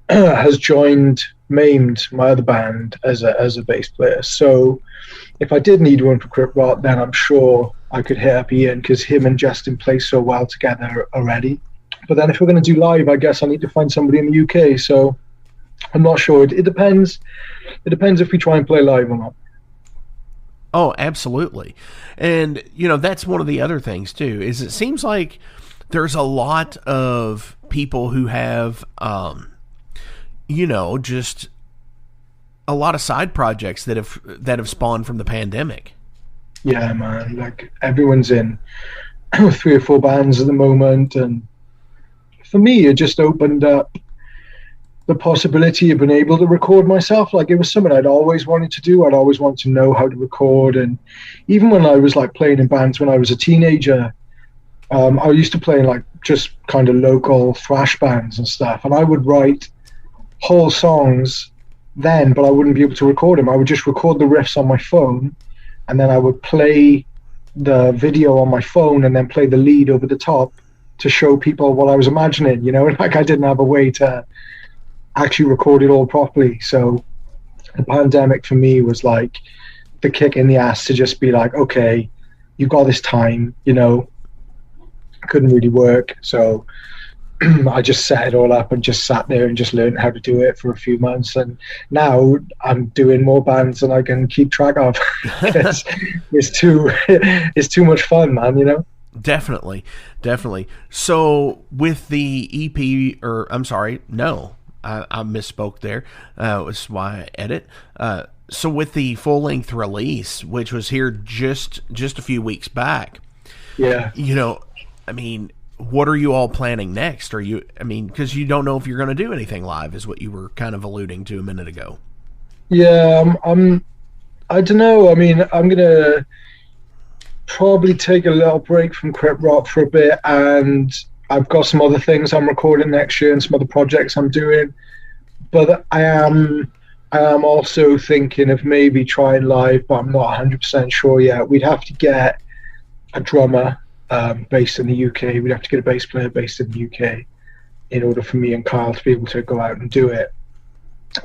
has joined Maimed, my other band, as a bass player. So if I did need one for Crypt Rot, then I'm sure I could hit up Ian, because him and Justin play so well together already. But then if we're going to do live, I guess I need to find somebody in the UK. So I'm not sure. It depends. It depends if we try and play live or not. Oh, absolutely. And, that's one of the other things, too, is it seems like there's a lot of people who have, just a lot of side projects that have spawned from the pandemic. Yeah, man. Like, everyone's in 3 or 4 bands at the moment. And for me, it just opened up the possibility of being able to record myself. Like, it was something I'd always wanted to do. I'd always wanted to know how to record. And even when I was like playing in bands when I was a teenager, I used to play in like just kind of local thrash bands and stuff. And I would write whole songs then, but I wouldn't be able to record them. I would just record the riffs on my phone, and then I would play the video on my phone and then play the lead over the top to show people what I was imagining, like I didn't have a way to actually record it all properly. So the pandemic for me was like the kick in the ass to just be like, okay, you got this time, couldn't really work. So I just set it all up and just sat there and just learned how to do it for a few months. And now I'm doing more bands than I can keep track of. it's too much fun, man, Definitely. So with the EP, I misspoke there. Was why I edit. So with the full-length release, which was here just a few weeks back, yeah, what are you all planning next? Because you don't know if you're going to do anything live, is what you were kind of alluding to a minute ago. Yeah, I don't know. I'm going to probably take a little break from Crypt Rot for a bit, and I've got some other things I'm recording next year and some other projects I'm doing. But I am also thinking of maybe trying live, but I'm not 100% sure yet. We'd have to get a drummer based in the UK. We'd have to get a bass player based in the UK in order for me and Kyle to be able to go out and do it.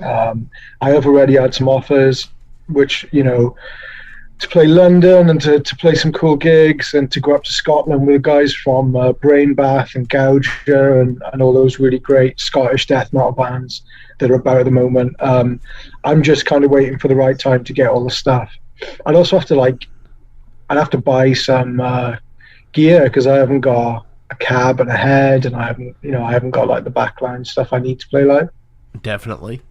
I have already had some offers, which, to play London and to play some cool gigs and to go up to Scotland with the guys from Brain Bath and Gouger and all those really great Scottish death metal bands that are about at the moment. I'm just kind of waiting for the right time to get all the stuff. I'd also have to buy some gear, because I haven't got a cab and a head, and I haven't got like the backline stuff I need to play live. Definitely.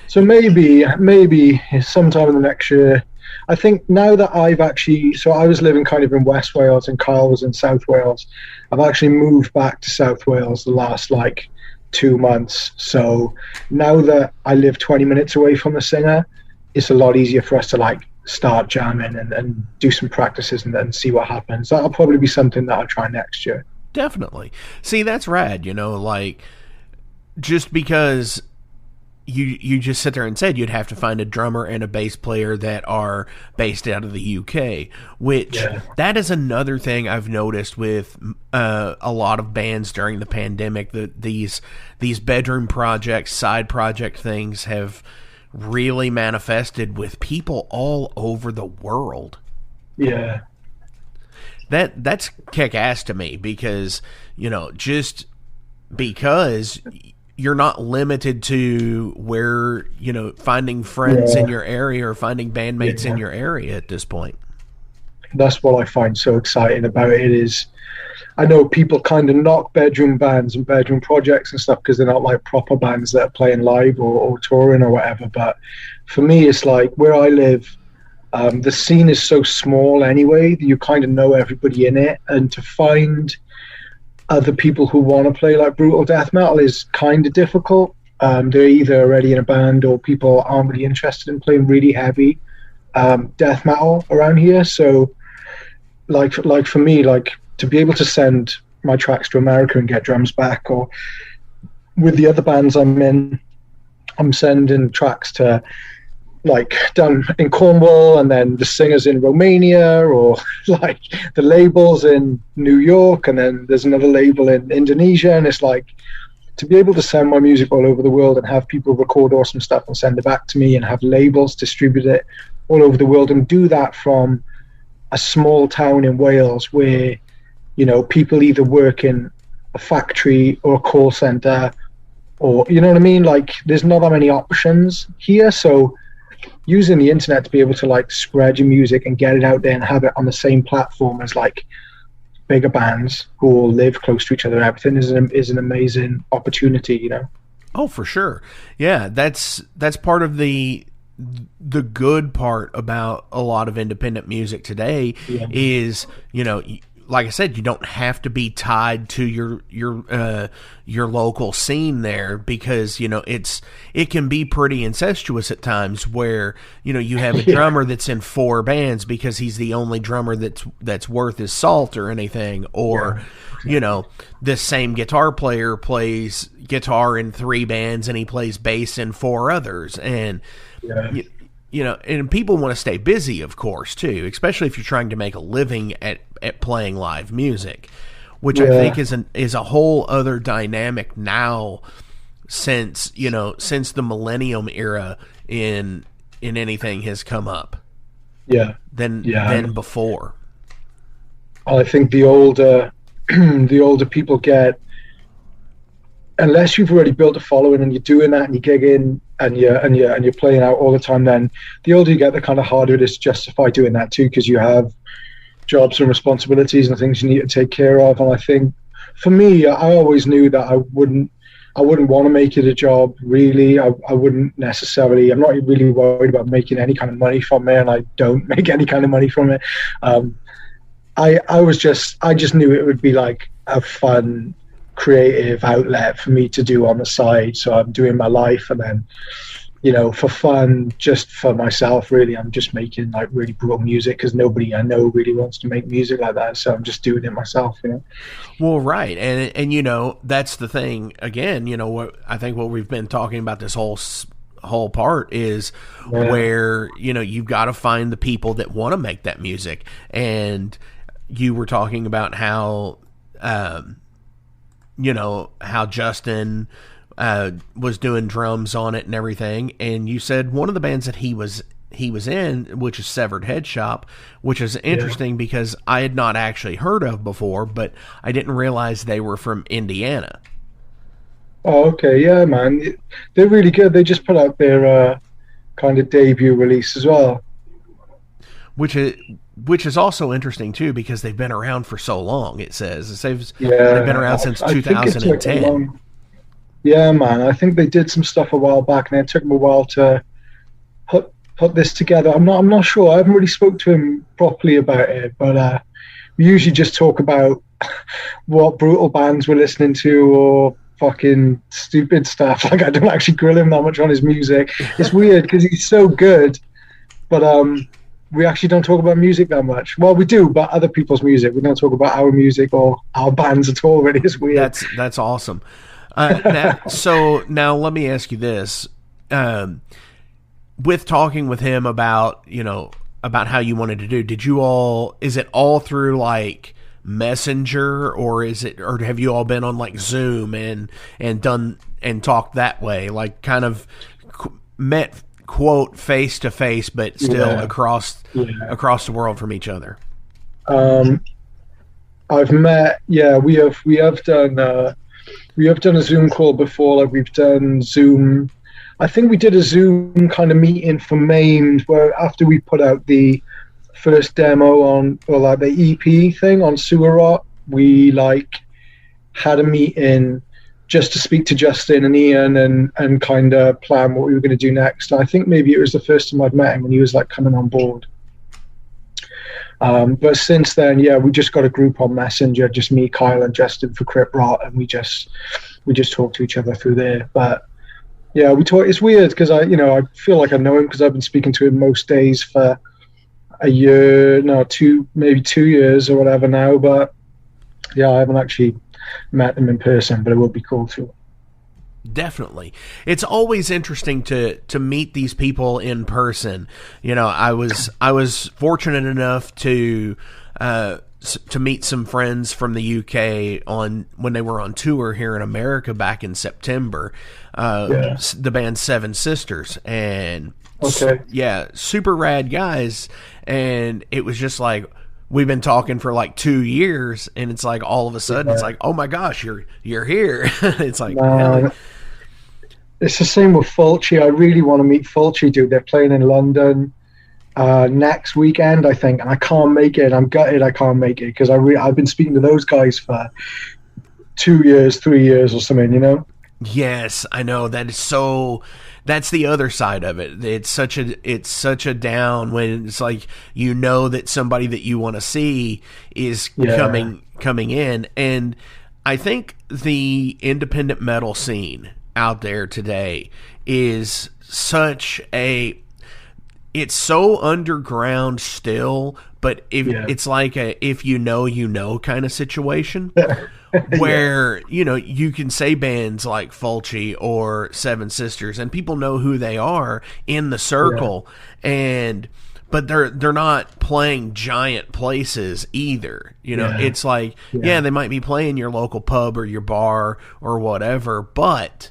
So maybe sometime in the next year. I think now that I was living kind of in West Wales and Kyle was in South Wales. I've actually moved back to South Wales the last 2 months. So now that I live 20 minutes away from the singer, it's a lot easier for us to start jamming and do some practices and then see what happens. That'll probably be something that I'll try next year. Definitely. See, that's rad, just because you just sit there and said you'd have to find a drummer and a bass player that are based out of the UK, which that is another thing I've noticed with a lot of bands during the pandemic, that these bedroom projects, side project things have really manifested with people all over the world. Yeah. That's kick-ass to me, because, just because you're not limited to where, finding friends in your area or finding bandmates in your area at this point. That's what I find so exciting about it is, I know people kind of knock bedroom bands and bedroom projects and stuff because they're not like proper bands that are playing live or touring or whatever. But for me, it's like where I live, the scene is so small anyway that you kind of know everybody in it, and to find other people who want to play like brutal death metal is kind of difficult. They're either already in a band or people aren't really interested in playing really heavy death metal around here. So like for me, to be able to send my tracks to America and get drums back, or with the other bands I'm in, I'm sending tracks to down in Cornwall, and then the singers in Romania, or the labels in New York, and then there's another label in Indonesia, and it's to be able to send my music all over the world and have people record awesome stuff and send it back to me and have labels distribute it all over the world and do that from a small town in Wales where, you know, people either work in a factory or a call center or, you know what I mean? Like, there's not that many options here. So using the internet to be able to like spread your music and get it out there and have it on the same platform as like bigger bands who all live close to each other and everything is an amazing opportunity, you know? Oh, for sure. Yeah, that's part of the good part about a lot of independent music today is, you know, like I said, you don't have to be tied to your local scene there, because, you know, it can be pretty incestuous at times where, you know, you have a drummer that's in 4 bands because he's the only drummer that's worth his salt or anything, or you know, this same guitar player plays guitar in 3 bands and he plays bass in 4 others, and you know, and people want to stay busy, of course, too, especially if you're trying to make a living at playing live music, which I think is a whole other dynamic now since the millennium era in anything has come up than before. I think the older people get, unless you've already built a following and you're doing that and you're gigging and you're playing out all the time, then the older you get, the kind of harder it is to justify doing that too, because you have jobs and responsibilities and things you need to take care of. And I think for me, I always knew that I wouldn't want to make it a job, really. I wouldn't necessarily. I'm not really worried about making any kind of money from it, and I don't make any kind of money from it. I just knew it would be like a fun, creative outlet for me to do on the side. So I'm doing my life, and then, you know, for fun, just for myself, really, I'm just making like really brutal music because nobody I know really wants to make music like that. So I'm just doing it myself, you know. Well, right, and you know, that's the thing. Again, you know, what I think what we've been talking about this whole part is where, you know, you've got to find the people that want to make that music. And you were talking about how you know, how Justin was doing drums on it and everything, and you said one of the bands that he was in, which is Severed Head Shop, which is interesting because I had not actually heard of before, but I didn't realize they were from Indiana. Oh, okay, yeah, man, they're really good. They just put out their kind of debut release as well, which is also interesting too, because they've been around for so long. It says they've been around since 2010. Yeah, man. I think they did some stuff a while back, and it took them a while to put this together. I'm not sure. I haven't really spoke to him properly about it, but we usually just talk about what brutal bands we're listening to or fucking stupid stuff. Like, I don't actually grill him that much on his music. It's weird because he's so good, but we actually don't talk about music that much. Well, we do, but other people's music. We don't talk about our music or our bands at all. Really, it's weird. That's awesome. So now let me ask you this: with talking with him about how you wanted to do, is it all through like Messenger, or have you all been on like Zoom and done and talked that way, like kind of met quote face to face, but still across the world from each other? I've met. Yeah, we have done a Zoom call before. Like, we've done Zoom. I think we did a Zoom kind of meeting for Maimed, where after we put out the first demo on, or like the EP thing on Sewer Rot, we like had a meeting just to speak to Justin and Ian and kind of plan what we were going to do next. I think maybe it was the first time I'd met him when he was like coming on board. But since then, we just got a group on Messenger, just me, Kyle, and Justin for Crypt Rot, and we just talk to each other through there. But yeah, we talk. It's weird because I feel like I know him because I've been speaking to him most days for a year, maybe 2 years or whatever now. But yeah, I haven't actually met them in person, but it would be cool too. Definitely. It's always interesting to meet these people in person. You know, I was fortunate enough to to meet some friends from the UK when they were on tour here in America back in September. The band Seven Sisters, and super rad guys. And it was just like, we've been talking for like 2 years, and it's like all of a sudden it's like, oh my gosh, you're here. It's like, it's the same with Fulci. I really want to meet Fulci, dude. They're playing in London next weekend, I think, and I can't make it. I'm gutted I can't make it, because I've been speaking to those guys for 2 years, 3 years or something, you know? Yes, I know. That's the other side of it. It's such a down when it's like, you know, that somebody that you want to see is coming in. And I think the independent metal scene out there today is it's so underground still, but it's like if you know kind of situation. Where, you know, you can say bands like Fulci or Seven Sisters, and people know who they are in the circle, but they're not playing giant places either. You know, it's like, they might be playing your local pub or your bar or whatever, but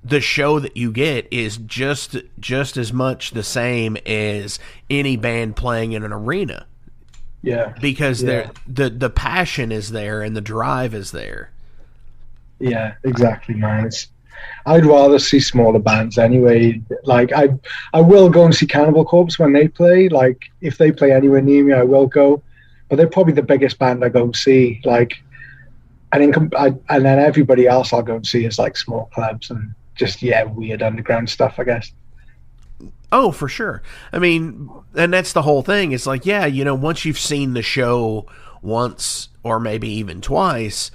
the show that you get is just as much the same as any band playing in an arena. Yeah, because the passion is there and the drive is there. Yeah, exactly, man. I'd rather see smaller bands anyway. Like I will go and see Cannibal Corpse when they play. Like if they play anywhere near me, I will go. But they're probably the biggest band I go and see. Like, and then everybody else I'll go and see is like small clubs and just weird underground stuff, I guess. Oh, for sure. I mean, and that's the whole thing. It's like, you know, once you've seen the show once or maybe even twice,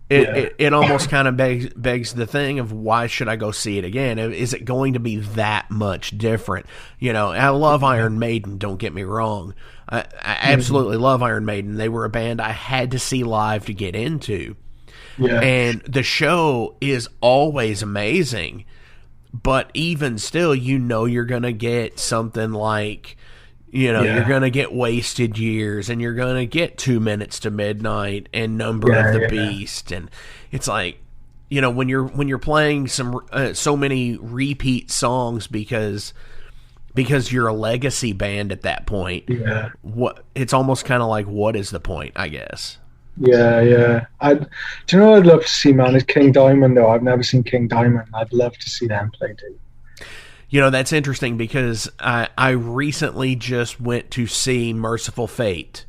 it almost kind of begs the thing of, why should I go see it again? Is it going to be that much different? You know, I love Iron Maiden, don't get me wrong. I absolutely love Iron Maiden. They were a band I had to see live to get into. Yeah. And the show is always amazing. But even still, you know, you're going to get something like, you know, you're going to get Wasted Years, and you're going to get 2 Minutes to Midnight and Number of the Beast. And it's like, you know, when you're playing so many repeat songs because you're a legacy band at that point, it's almost kind of like, what is the point, I guess? Do you know what I'd love to see, man, is King Diamond, though. I've never seen King Diamond. I'd love to see them play too. You know, that's interesting, because I recently just went to see Merciful Fate.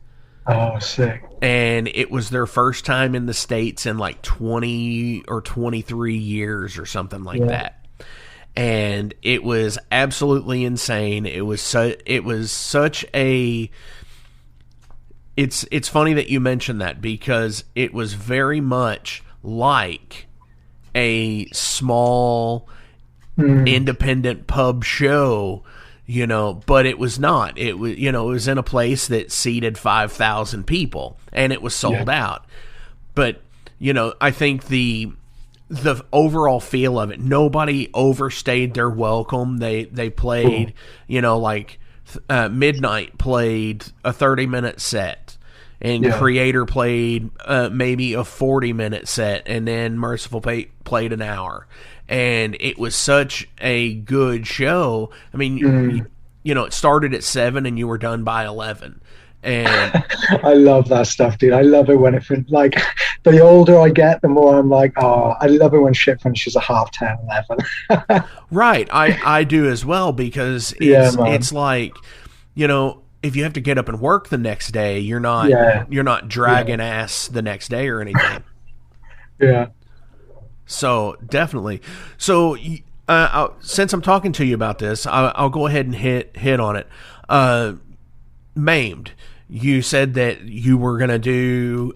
Oh, sick. And it was their first time in the States in like 20 or 23 years or something like that. And it was absolutely insane. It was such a... It's funny that you mentioned that, because it was very much like a small independent pub show, you know, but it was not. It was, you know, it was in a place that seated 5,000 people, and it was sold out. But, you know, I think the overall feel of it, nobody overstayed their welcome. They played, you know, like Midnight played a 30-minute set, and Creator played maybe a 40-minute set, and then Merciful Fate played an hour. And it was such a good show. I mean, you know, it started at 7 and you were done by 11. And I love that stuff, dude. I love it when like, the older I get, the more I'm like, oh, I love it when shit finishes at 10:30, 11. Right. I do as well, because it's like, you know, if you have to get up and work the next day, you're not dragging ass the next day or anything. So definitely. So since I'm talking to you about this, I'll go ahead and hit on it. Maimed. You said that you were going to do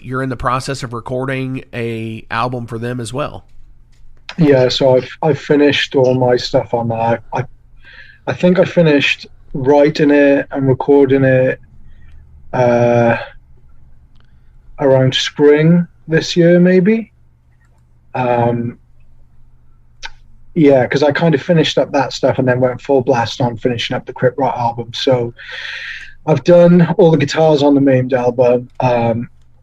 you're in the process of recording a album for them as well. Yeah, so I've finished all my stuff on that. I think I finished writing it and recording it around spring this year, maybe. Because I kind of finished up that stuff and then went full blast on finishing up the Crypt Rot album. So I've done all the guitars on the maimed album.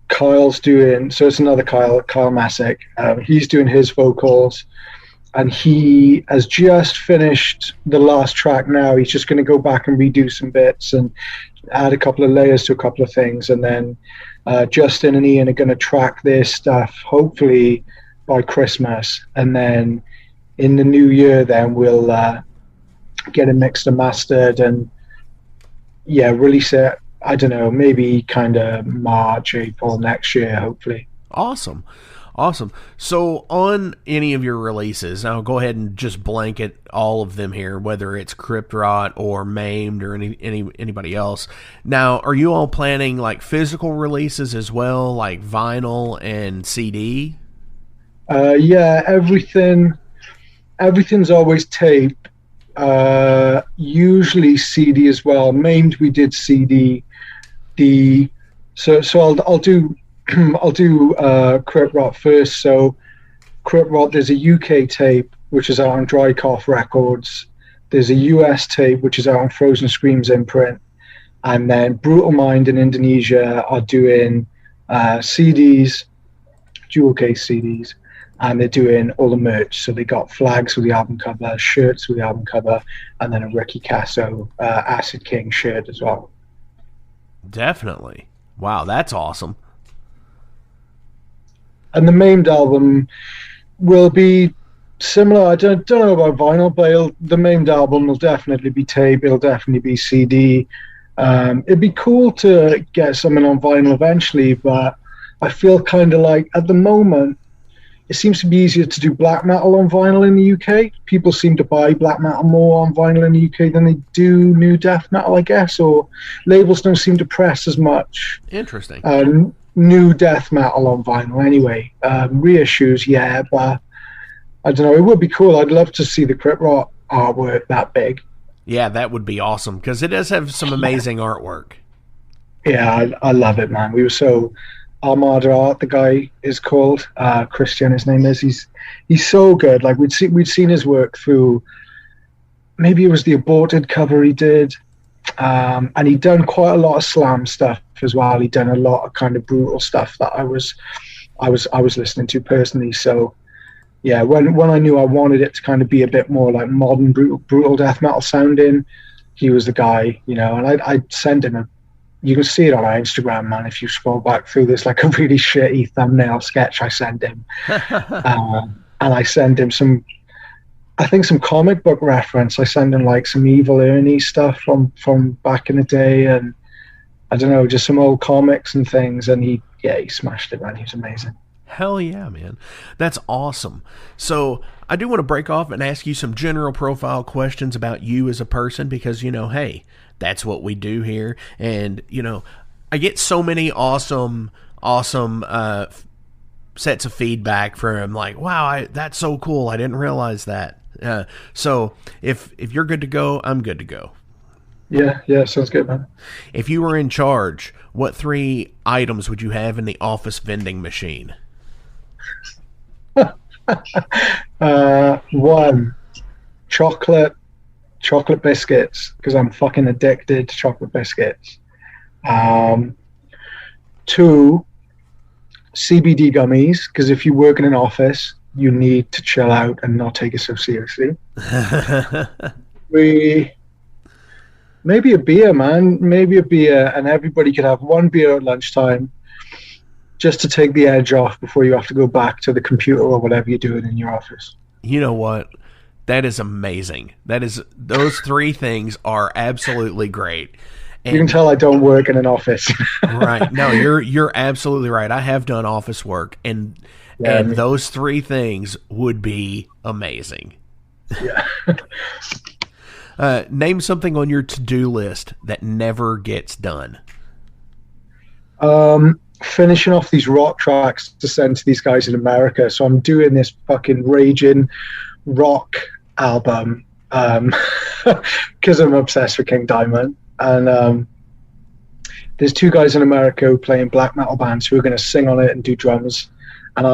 Kyle's doing, so it's another Kyle Masick. He's doing his vocals, and he has just finished the last track now. He's just going to go back and redo some bits and add a couple of layers to a couple of things, and then Justin and Ian are going to track their stuff hopefully by Christmas, and then in the new year then we'll get it mixed and mastered and release it, I don't know, maybe kind of March, April next year, hopefully. Awesome. So on any of your releases, I'll go ahead and just blanket all of them here, whether it's Crypt Rot or Maimed or anybody else. Now, are you all planning like physical releases as well, like vinyl and CD? Yeah, everything's always tape. Usually CD as well. Maimed we did CD. So I'll do Crypt Rot first. So Crypt Rot, there's a UK tape which is out on Dry Cough Records. There's a US tape which is out on Frozen Screams imprint, and then Brutal Mind in Indonesia are doing CDs, dual case CDs, and they're doing all the merch. So they got flags with the album cover, shirts with the album cover, and then a Ricky Casso Acid King shirt as well. Definitely. Wow, that's awesome. And the Maimed album will be similar. I don't know about vinyl, but the Maimed album will definitely be tape. It'll definitely be CD. It'd be cool to get something on vinyl eventually, but I feel kind of like at the moment, it seems to be easier to do black metal on vinyl in the UK. People seem to buy black metal more on vinyl in the UK than they do new death metal, I guess, or labels don't seem to press as much. Interesting. New death metal on vinyl anyway. Reissues, yeah, but I don't know, it would be cool. I'd love to see the Crypt Rot artwork that big. Yeah, that would be awesome, because it does have some amazing artwork. Yeah, I love it, man. We were so... Armada Art, the guy is called Christian. His name is. He's so good. Like we'd seen his work through. Maybe it was the Aborted cover he did, and he'd done quite a lot of slam stuff as well. He'd done a lot of kind of brutal stuff that I was listening to personally. So yeah, when I knew I wanted it to kind of be a bit more like modern brutal death metal sounding, he was the guy, you know. And I'd send him you can see it on our Instagram, man. If you scroll back through this, like a really shitty thumbnail sketch I sent him. And I sent him some comic book reference. I sent him like some Evil Ernie stuff from back in the day, and I don't know, just some old comics and things. And he smashed it, man. He was amazing. Hell yeah, man. That's awesome. So I do want to break off and ask you some general profile questions about you as a person, because, you know, hey, that's what we do here. And, you know, I get so many awesome sets of feedback from like, wow, that's so cool. I didn't realize that. So if you're good to go, I'm good to go. Yeah, sounds good, man. If you were in charge, what 3 items would you have in the office vending machine? 1, chocolate biscuits, because I'm fucking addicted to chocolate biscuits. 2, CBD gummies, because if you work in an office, you need to chill out and not take it so seriously. 3, maybe a beer, man. Maybe a beer, and everybody could have 1 beer at lunchtime, just to take the edge off before you have to go back to the computer or whatever you're doing in your office. You know what? That is amazing. Those 3 things are absolutely great. And you can tell I don't work in an office. Right. No, you're absolutely right. I have done office work, and those 3 things would be amazing. Yeah. Name something on your to-do list that never gets done. Finishing off these rock tracks to send to these guys in America. So I'm doing this fucking raging rock album because I'm obsessed with King Diamond. And there's 2 guys in America who play in black metal bands who are going to sing on it and do drums. And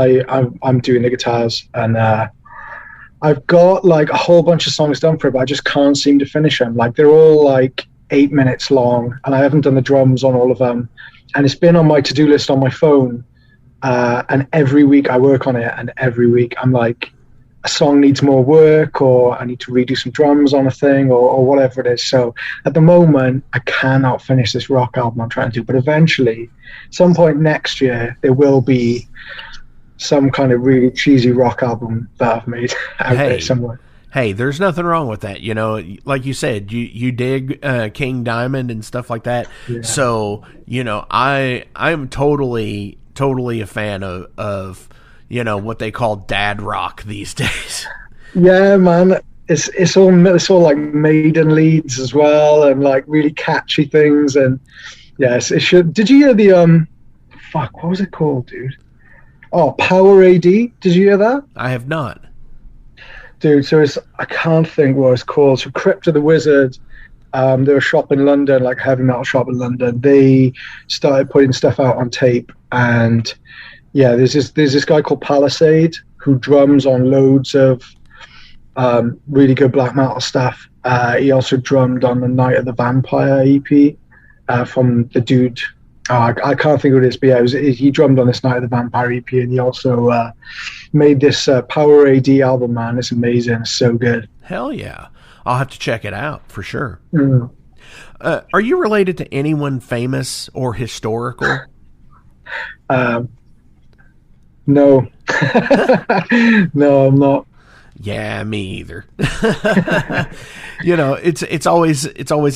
I'm doing the guitars. And I've got like a whole bunch of songs done for it, but I just can't seem to finish them. Like they're all like 8 minutes long, and I haven't done the drums on all of them. And it's been on my to-do list on my phone. And every week I work on it, and every week I'm like, a song needs more work, or I need to redo some drums on a thing, or whatever it is. So at the moment, I cannot finish this rock album I'm trying to do. But eventually, some point next year, there will be some kind of really cheesy rock album that I've made out there somewhere. Hey, there's nothing wrong with that. You know, like you said, you dig King Diamond and stuff like that. Yeah. So, you know, I'm totally a fan of you know, what they call dad rock these days. Yeah, man. It's all like maiden leads as well, and like really catchy things. And yes, it should. Did you hear the what was it called, dude? Oh, Power AD. Did you hear that? I have not. Dude, so I can't think what it's called. So Crypt of the Wizard, they're a shop in London, like a heavy metal shop in London. They started putting stuff out on tape, and yeah, there's this guy called Palisade who drums on loads of really good black metal stuff. He also drummed on the Night of the Vampire EP from the dude. I can't think of this, but yeah, he drummed on this Night of the Vampire EP, and he also made this Power AD album, man. It's amazing. It's so good. Hell yeah. I'll have to check it out for sure. Mm. Are you related to anyone famous or historical? No. No, I'm not. Yeah, me either. You know, it's always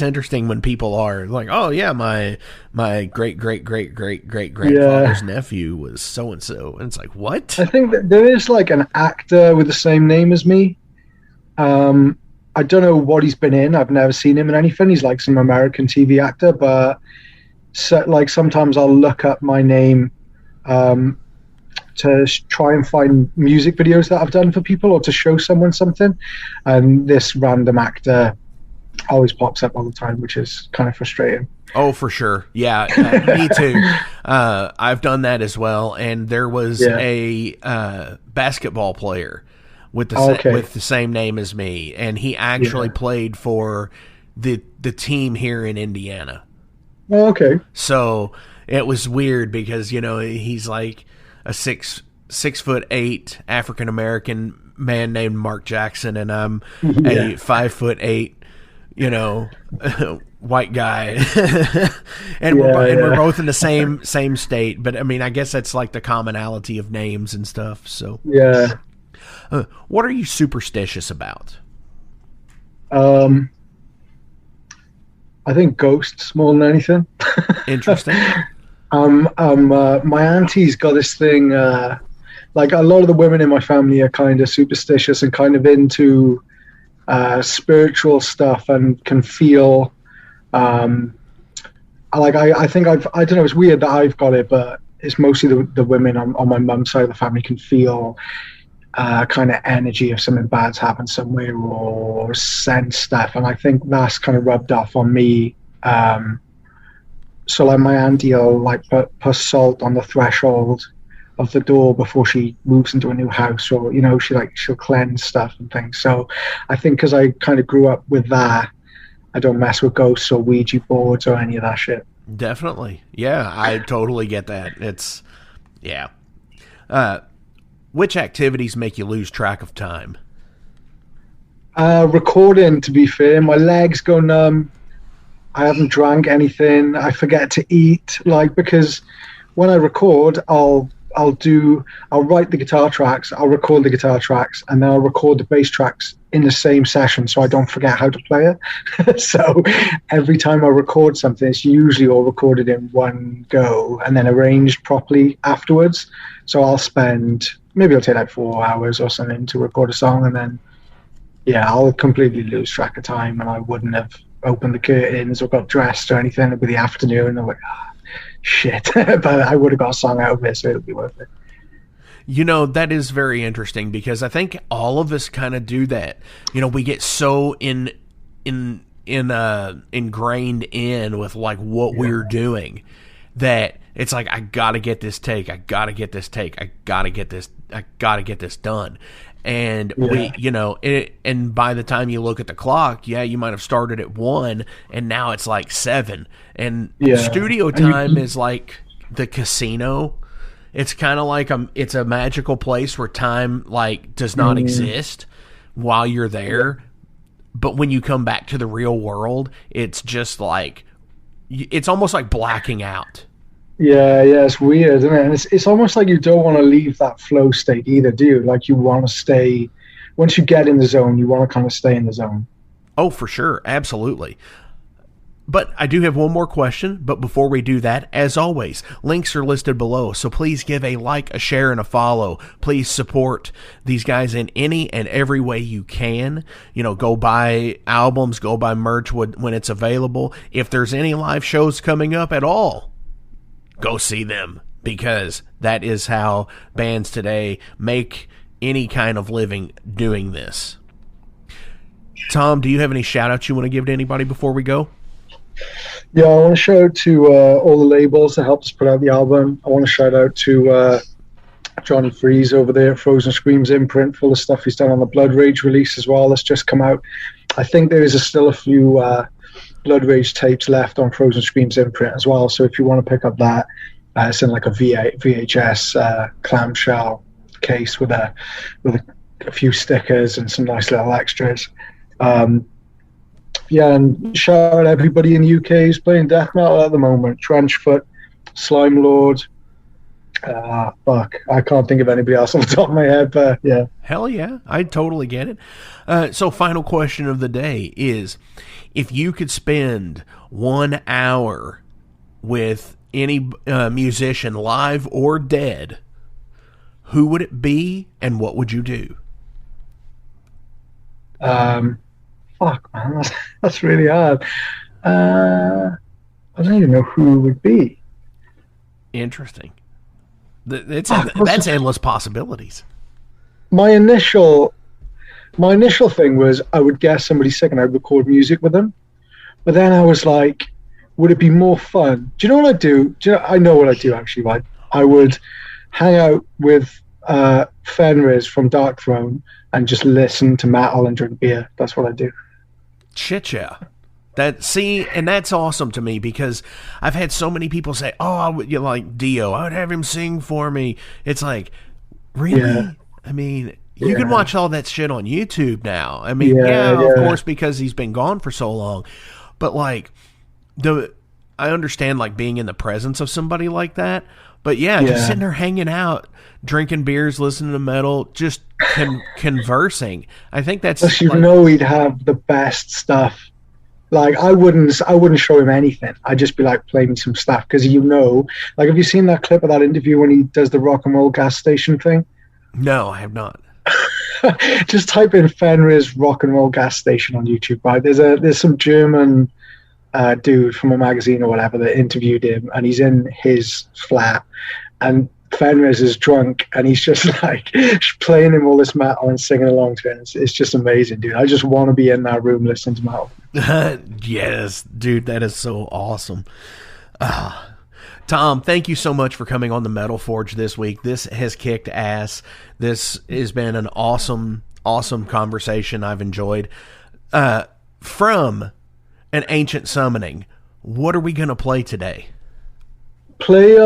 interesting when people are like, oh yeah, my great grandfather's nephew was so and so, and it's like, what? I think that there is like an actor with the same name as me. I don't know what he's been in. I've never seen him in anything. He's like some American TV actor, but like sometimes I'll look up my name to try and find music videos that I've done for people, or to show someone something, and this random actor always pops up all the time, which is kind of frustrating. Oh, for sure. Yeah, me too. I've done that as well, and there was a basketball player with the same name as me, and he actually played for the team here in Indiana. Oh, okay. So it was weird because, you know, he's like a 6'8" African American man named Mark Jackson, and I'm a 5'8", you know, white guy, and we're both in the same state. But I mean, I guess that's like the commonality of names and stuff. So yeah. What are you superstitious about? I think ghosts more than anything. Interesting. My auntie's got this thing, like a lot of the women in my family are kind of superstitious and kind of into spiritual stuff, and can feel I think I don't know, it's weird that I've got it, but it's mostly the women on my mum's side of the family can feel kind of energy if something bad's happened somewhere, or sense stuff, and I think that's kind of rubbed off on me. So like my auntie will like put salt on the threshold of the door before she moves into a new house, or, you know, she'll cleanse stuff and things. So I think because I kind of grew up with that, I don't mess with ghosts or Ouija boards or any of that shit. Definitely. Yeah, I totally get that. It's, yeah. Which activities make you lose track of time? Recording, to be fair. My legs go numb. I haven't drank anything. I forget to eat, like, because when I record, I'll write the guitar tracks, I'll record the guitar tracks, and then I'll record the bass tracks in the same session so I don't forget how to play it. So every time I record something, it's usually all recorded in one go and then arranged properly afterwards. So I'll take like 4 hours or something to record a song, and then I'll completely lose track of time, and I wouldn't have opened the curtains or got dressed or anything. It'll be the afternoon, and I'm like, shit. But I would have got a song out of it, so it'll be worth it. You know, that is very interesting, because I think all of us kind of do that. You know, we get so ingrained in with like what we're doing that It's like, I gotta get this take. I gotta get this take. I gotta get this done. And we, you know, and by the time you look at the clock, you might have started at 1 and now it's like 7. And studio time is like the casino. It's kind of like it's a magical place where time like does not exist while you're there. But when you come back to the real world, it's just like, it's almost like blacking out. Yeah, it's weird, isn't it? And it's almost like you don't want to leave that flow state either, do you? Like you want to stay, once you get in the zone, you want to kind of stay in the zone. Oh, for sure. Absolutely. But I do have one more question. But before we do that, as always, links are listed below. So please give a like, a share, and a follow. Please support these guys in any and every way you can. You know, go buy albums, go buy merch when it's available. If there's any live shows coming up at all, go see them, because that is how bands today make any kind of living doing this. Tom, do you have any shout-outs you want to give to anybody before we go? Yeah, I want to shout out to all the labels that helped us put out the album. I want to shout out to Johnny Freeze over there at Frozen Screams imprint, full of stuff he's done on the Blood Rage release as well that's just come out. I think there is still a few Blood Rage tapes left on Frozen Screams imprint as well, so if you want to pick up that, it's in like a VHS clamshell case with a few stickers and some nice little extras. And shout out everybody in the UK who's playing death metal at the moment. Trenchfoot, Slime Lord. Fuck, I can't think of anybody else on the top of my head, but yeah. Hell yeah, I totally get it. So final question of the day is, if you could spend 1 hour with any musician, live or dead, who would it be and what would you do? Fuck, man, that's really hard. I don't even know who it would be. Interesting. That's endless possibilities. My initial thing was I would guess somebody sick and I'd record music with them. But then I was like, would it be more fun? Do you know what I'd do? I know what I'd do, actually, right? I would hang out with Fenris from Dark Throne and just listen to metal and drink beer. That's what I'd do. Shit, yeah. And that's awesome to me, because I've had so many people say, "Oh, you like Dio? I would have him sing for me." It's like, really? Yeah. I mean, you can watch all that shit on YouTube now. I mean, of course, because he's been gone for so long. But like, I understand like being in the presence of somebody like that. But just sitting there hanging out, drinking beers, listening to metal, just conversing. I think that's. Plus, he'd have the best stuff. Like I wouldn't show him anything. I'd just be like, play me some stuff, because like, have you seen that clip of that interview when he does the rock and roll gas station thing? No, I have not. Just type in Fenris rock and roll gas station on YouTube. Right, there's some German dude from a magazine or whatever that interviewed him, and he's in his flat, and Fenris is drunk, and he's just like playing him all this metal and singing along to it. It's just amazing, dude. I just want to be in that room listening to metal. Yes, dude, that is so awesome. Tom, thank you so much for coming on the Metal Forge this week. This has kicked ass. This has been an awesome conversation I've enjoyed. From an Ancient Summoning, what are we going to play today? Play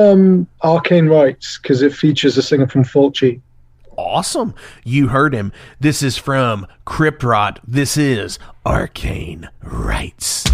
Arcane Rites, because it features a singer from Fulci. Awesome. You heard him. This is from Crypt Rot. This is Arcane Rites.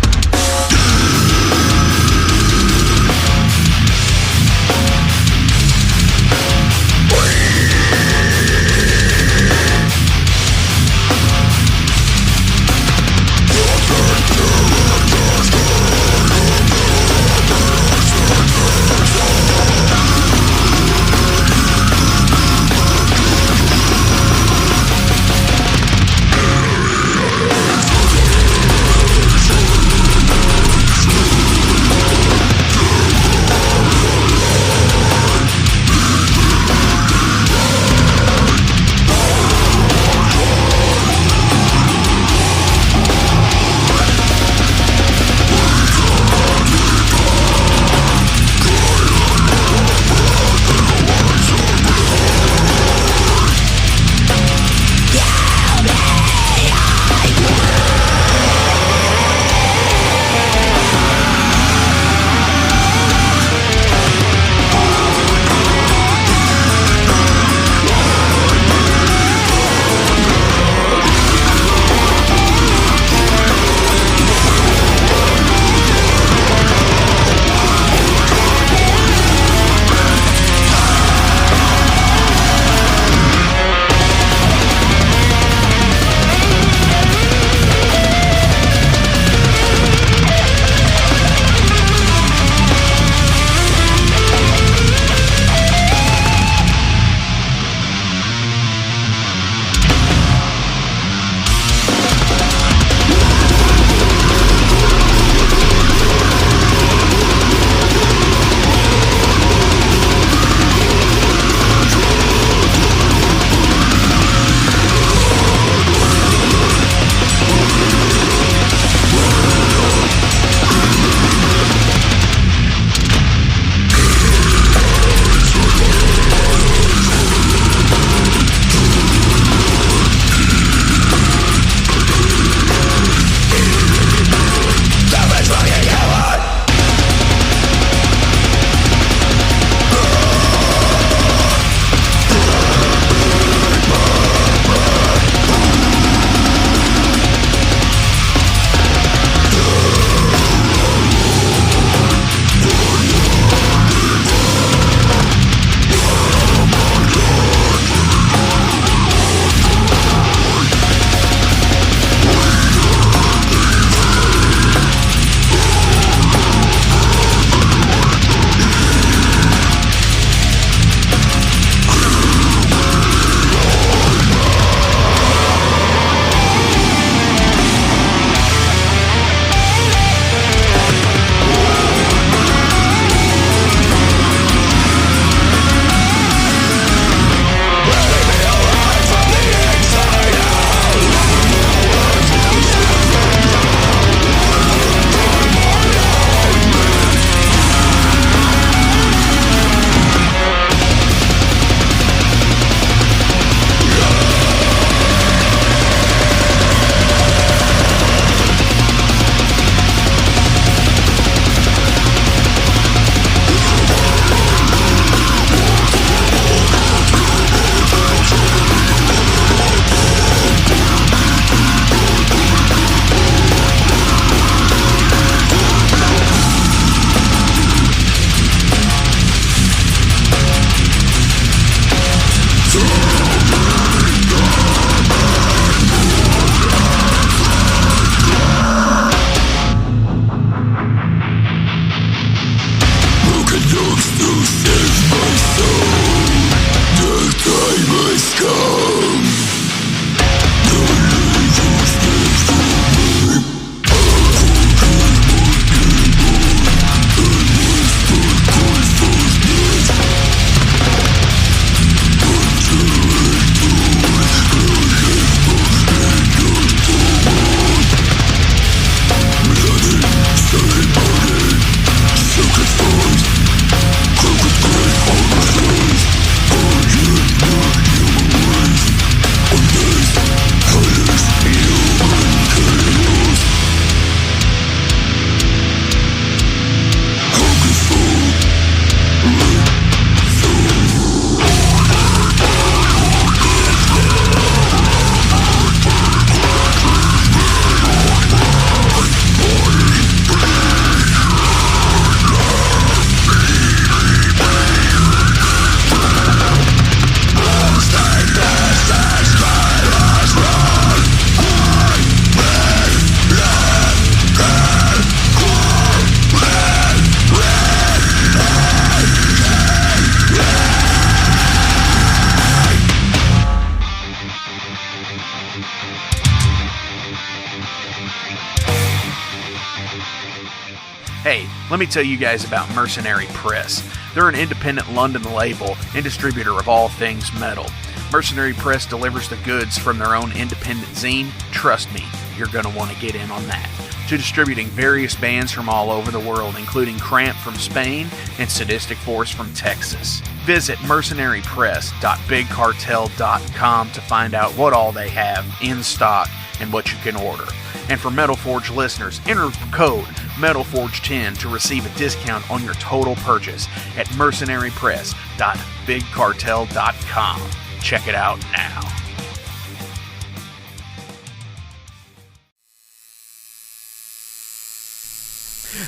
Hey, let me tell you guys about Mercenary Press. They're an independent London label and distributor of all things metal. Mercenary Press delivers the goods from their own independent zine. Trust me, you're going to want to get in on that. To distributing various bands from all over the world, including Cramp from Spain and Sadistic Force from Texas. Visit mercenarypress.bigcartel.com to find out what all they have in stock and what you can order. And for Metal Forge listeners, enter code METALFORGE10 to receive a discount on your total purchase at mercenarypress.bigcartel.com. Check it out now.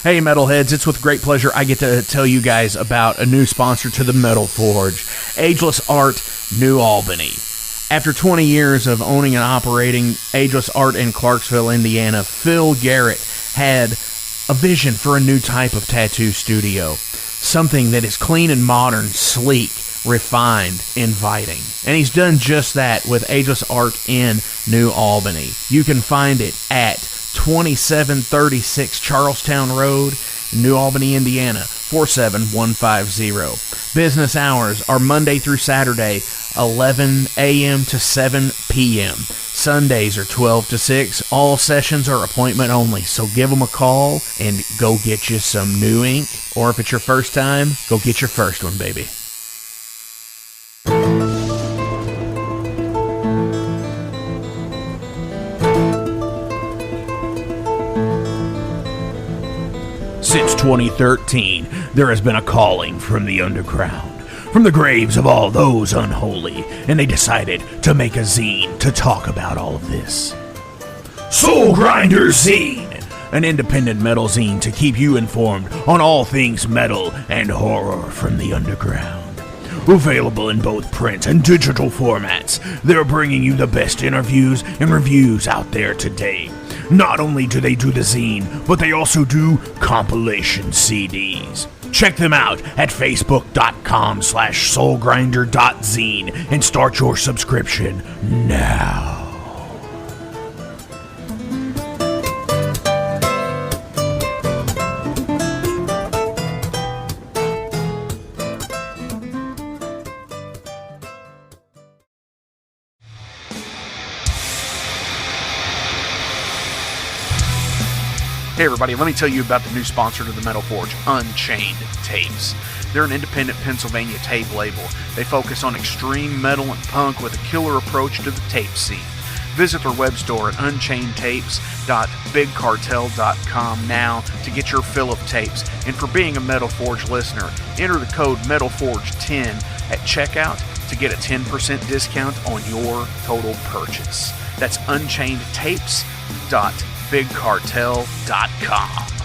Hey Metalheads, it's with great pleasure I get to tell you guys about a new sponsor to the Metal Forge, Ageless Art, New Albany. After 20 years of owning and operating Ageless Art in Clarksville, Indiana, Phil Garrett had a vision for a new type of tattoo studio. Something that is clean and modern, sleek, refined, inviting. And he's done just that with Ageless Art in New Albany. You can find it at 2736 Charlestown Road, New Albany, Indiana, 47150. Business hours are Monday through Saturday, 11 a.m. to 7 p.m. Sundays are 12 to 6. All sessions are appointment only, so give them a call and go get you some new ink. Or if it's your first time, go get your first one, baby. Since 2013, there has been a calling from the underground, from the graves of all those unholy, and they decided to make a zine to talk about all of this. Soulgrinder Zine, an independent metal zine to keep you informed on all things metal and horror from the underground. Available in both print and digital formats, they're bringing you the best interviews and reviews out there today. Not only do they do the zine, but they also do compilation CDs. Check them out at facebook.com/soulgrinder.zine and start your subscription now. Hey everybody, let me tell you about the new sponsor to the Metal Forge, Unchained Tapes. They're an independent Pennsylvania tape label. They focus on extreme metal and punk with a killer approach to the tape scene. Visit their web store at unchainedtapes.bigcartel.com now to get your fill of tapes. And for being a Metal Forge listener, enter the code METALFORGE10 at checkout to get a 10% discount on your total purchase. That's unchainedtapes.bigcartel.com.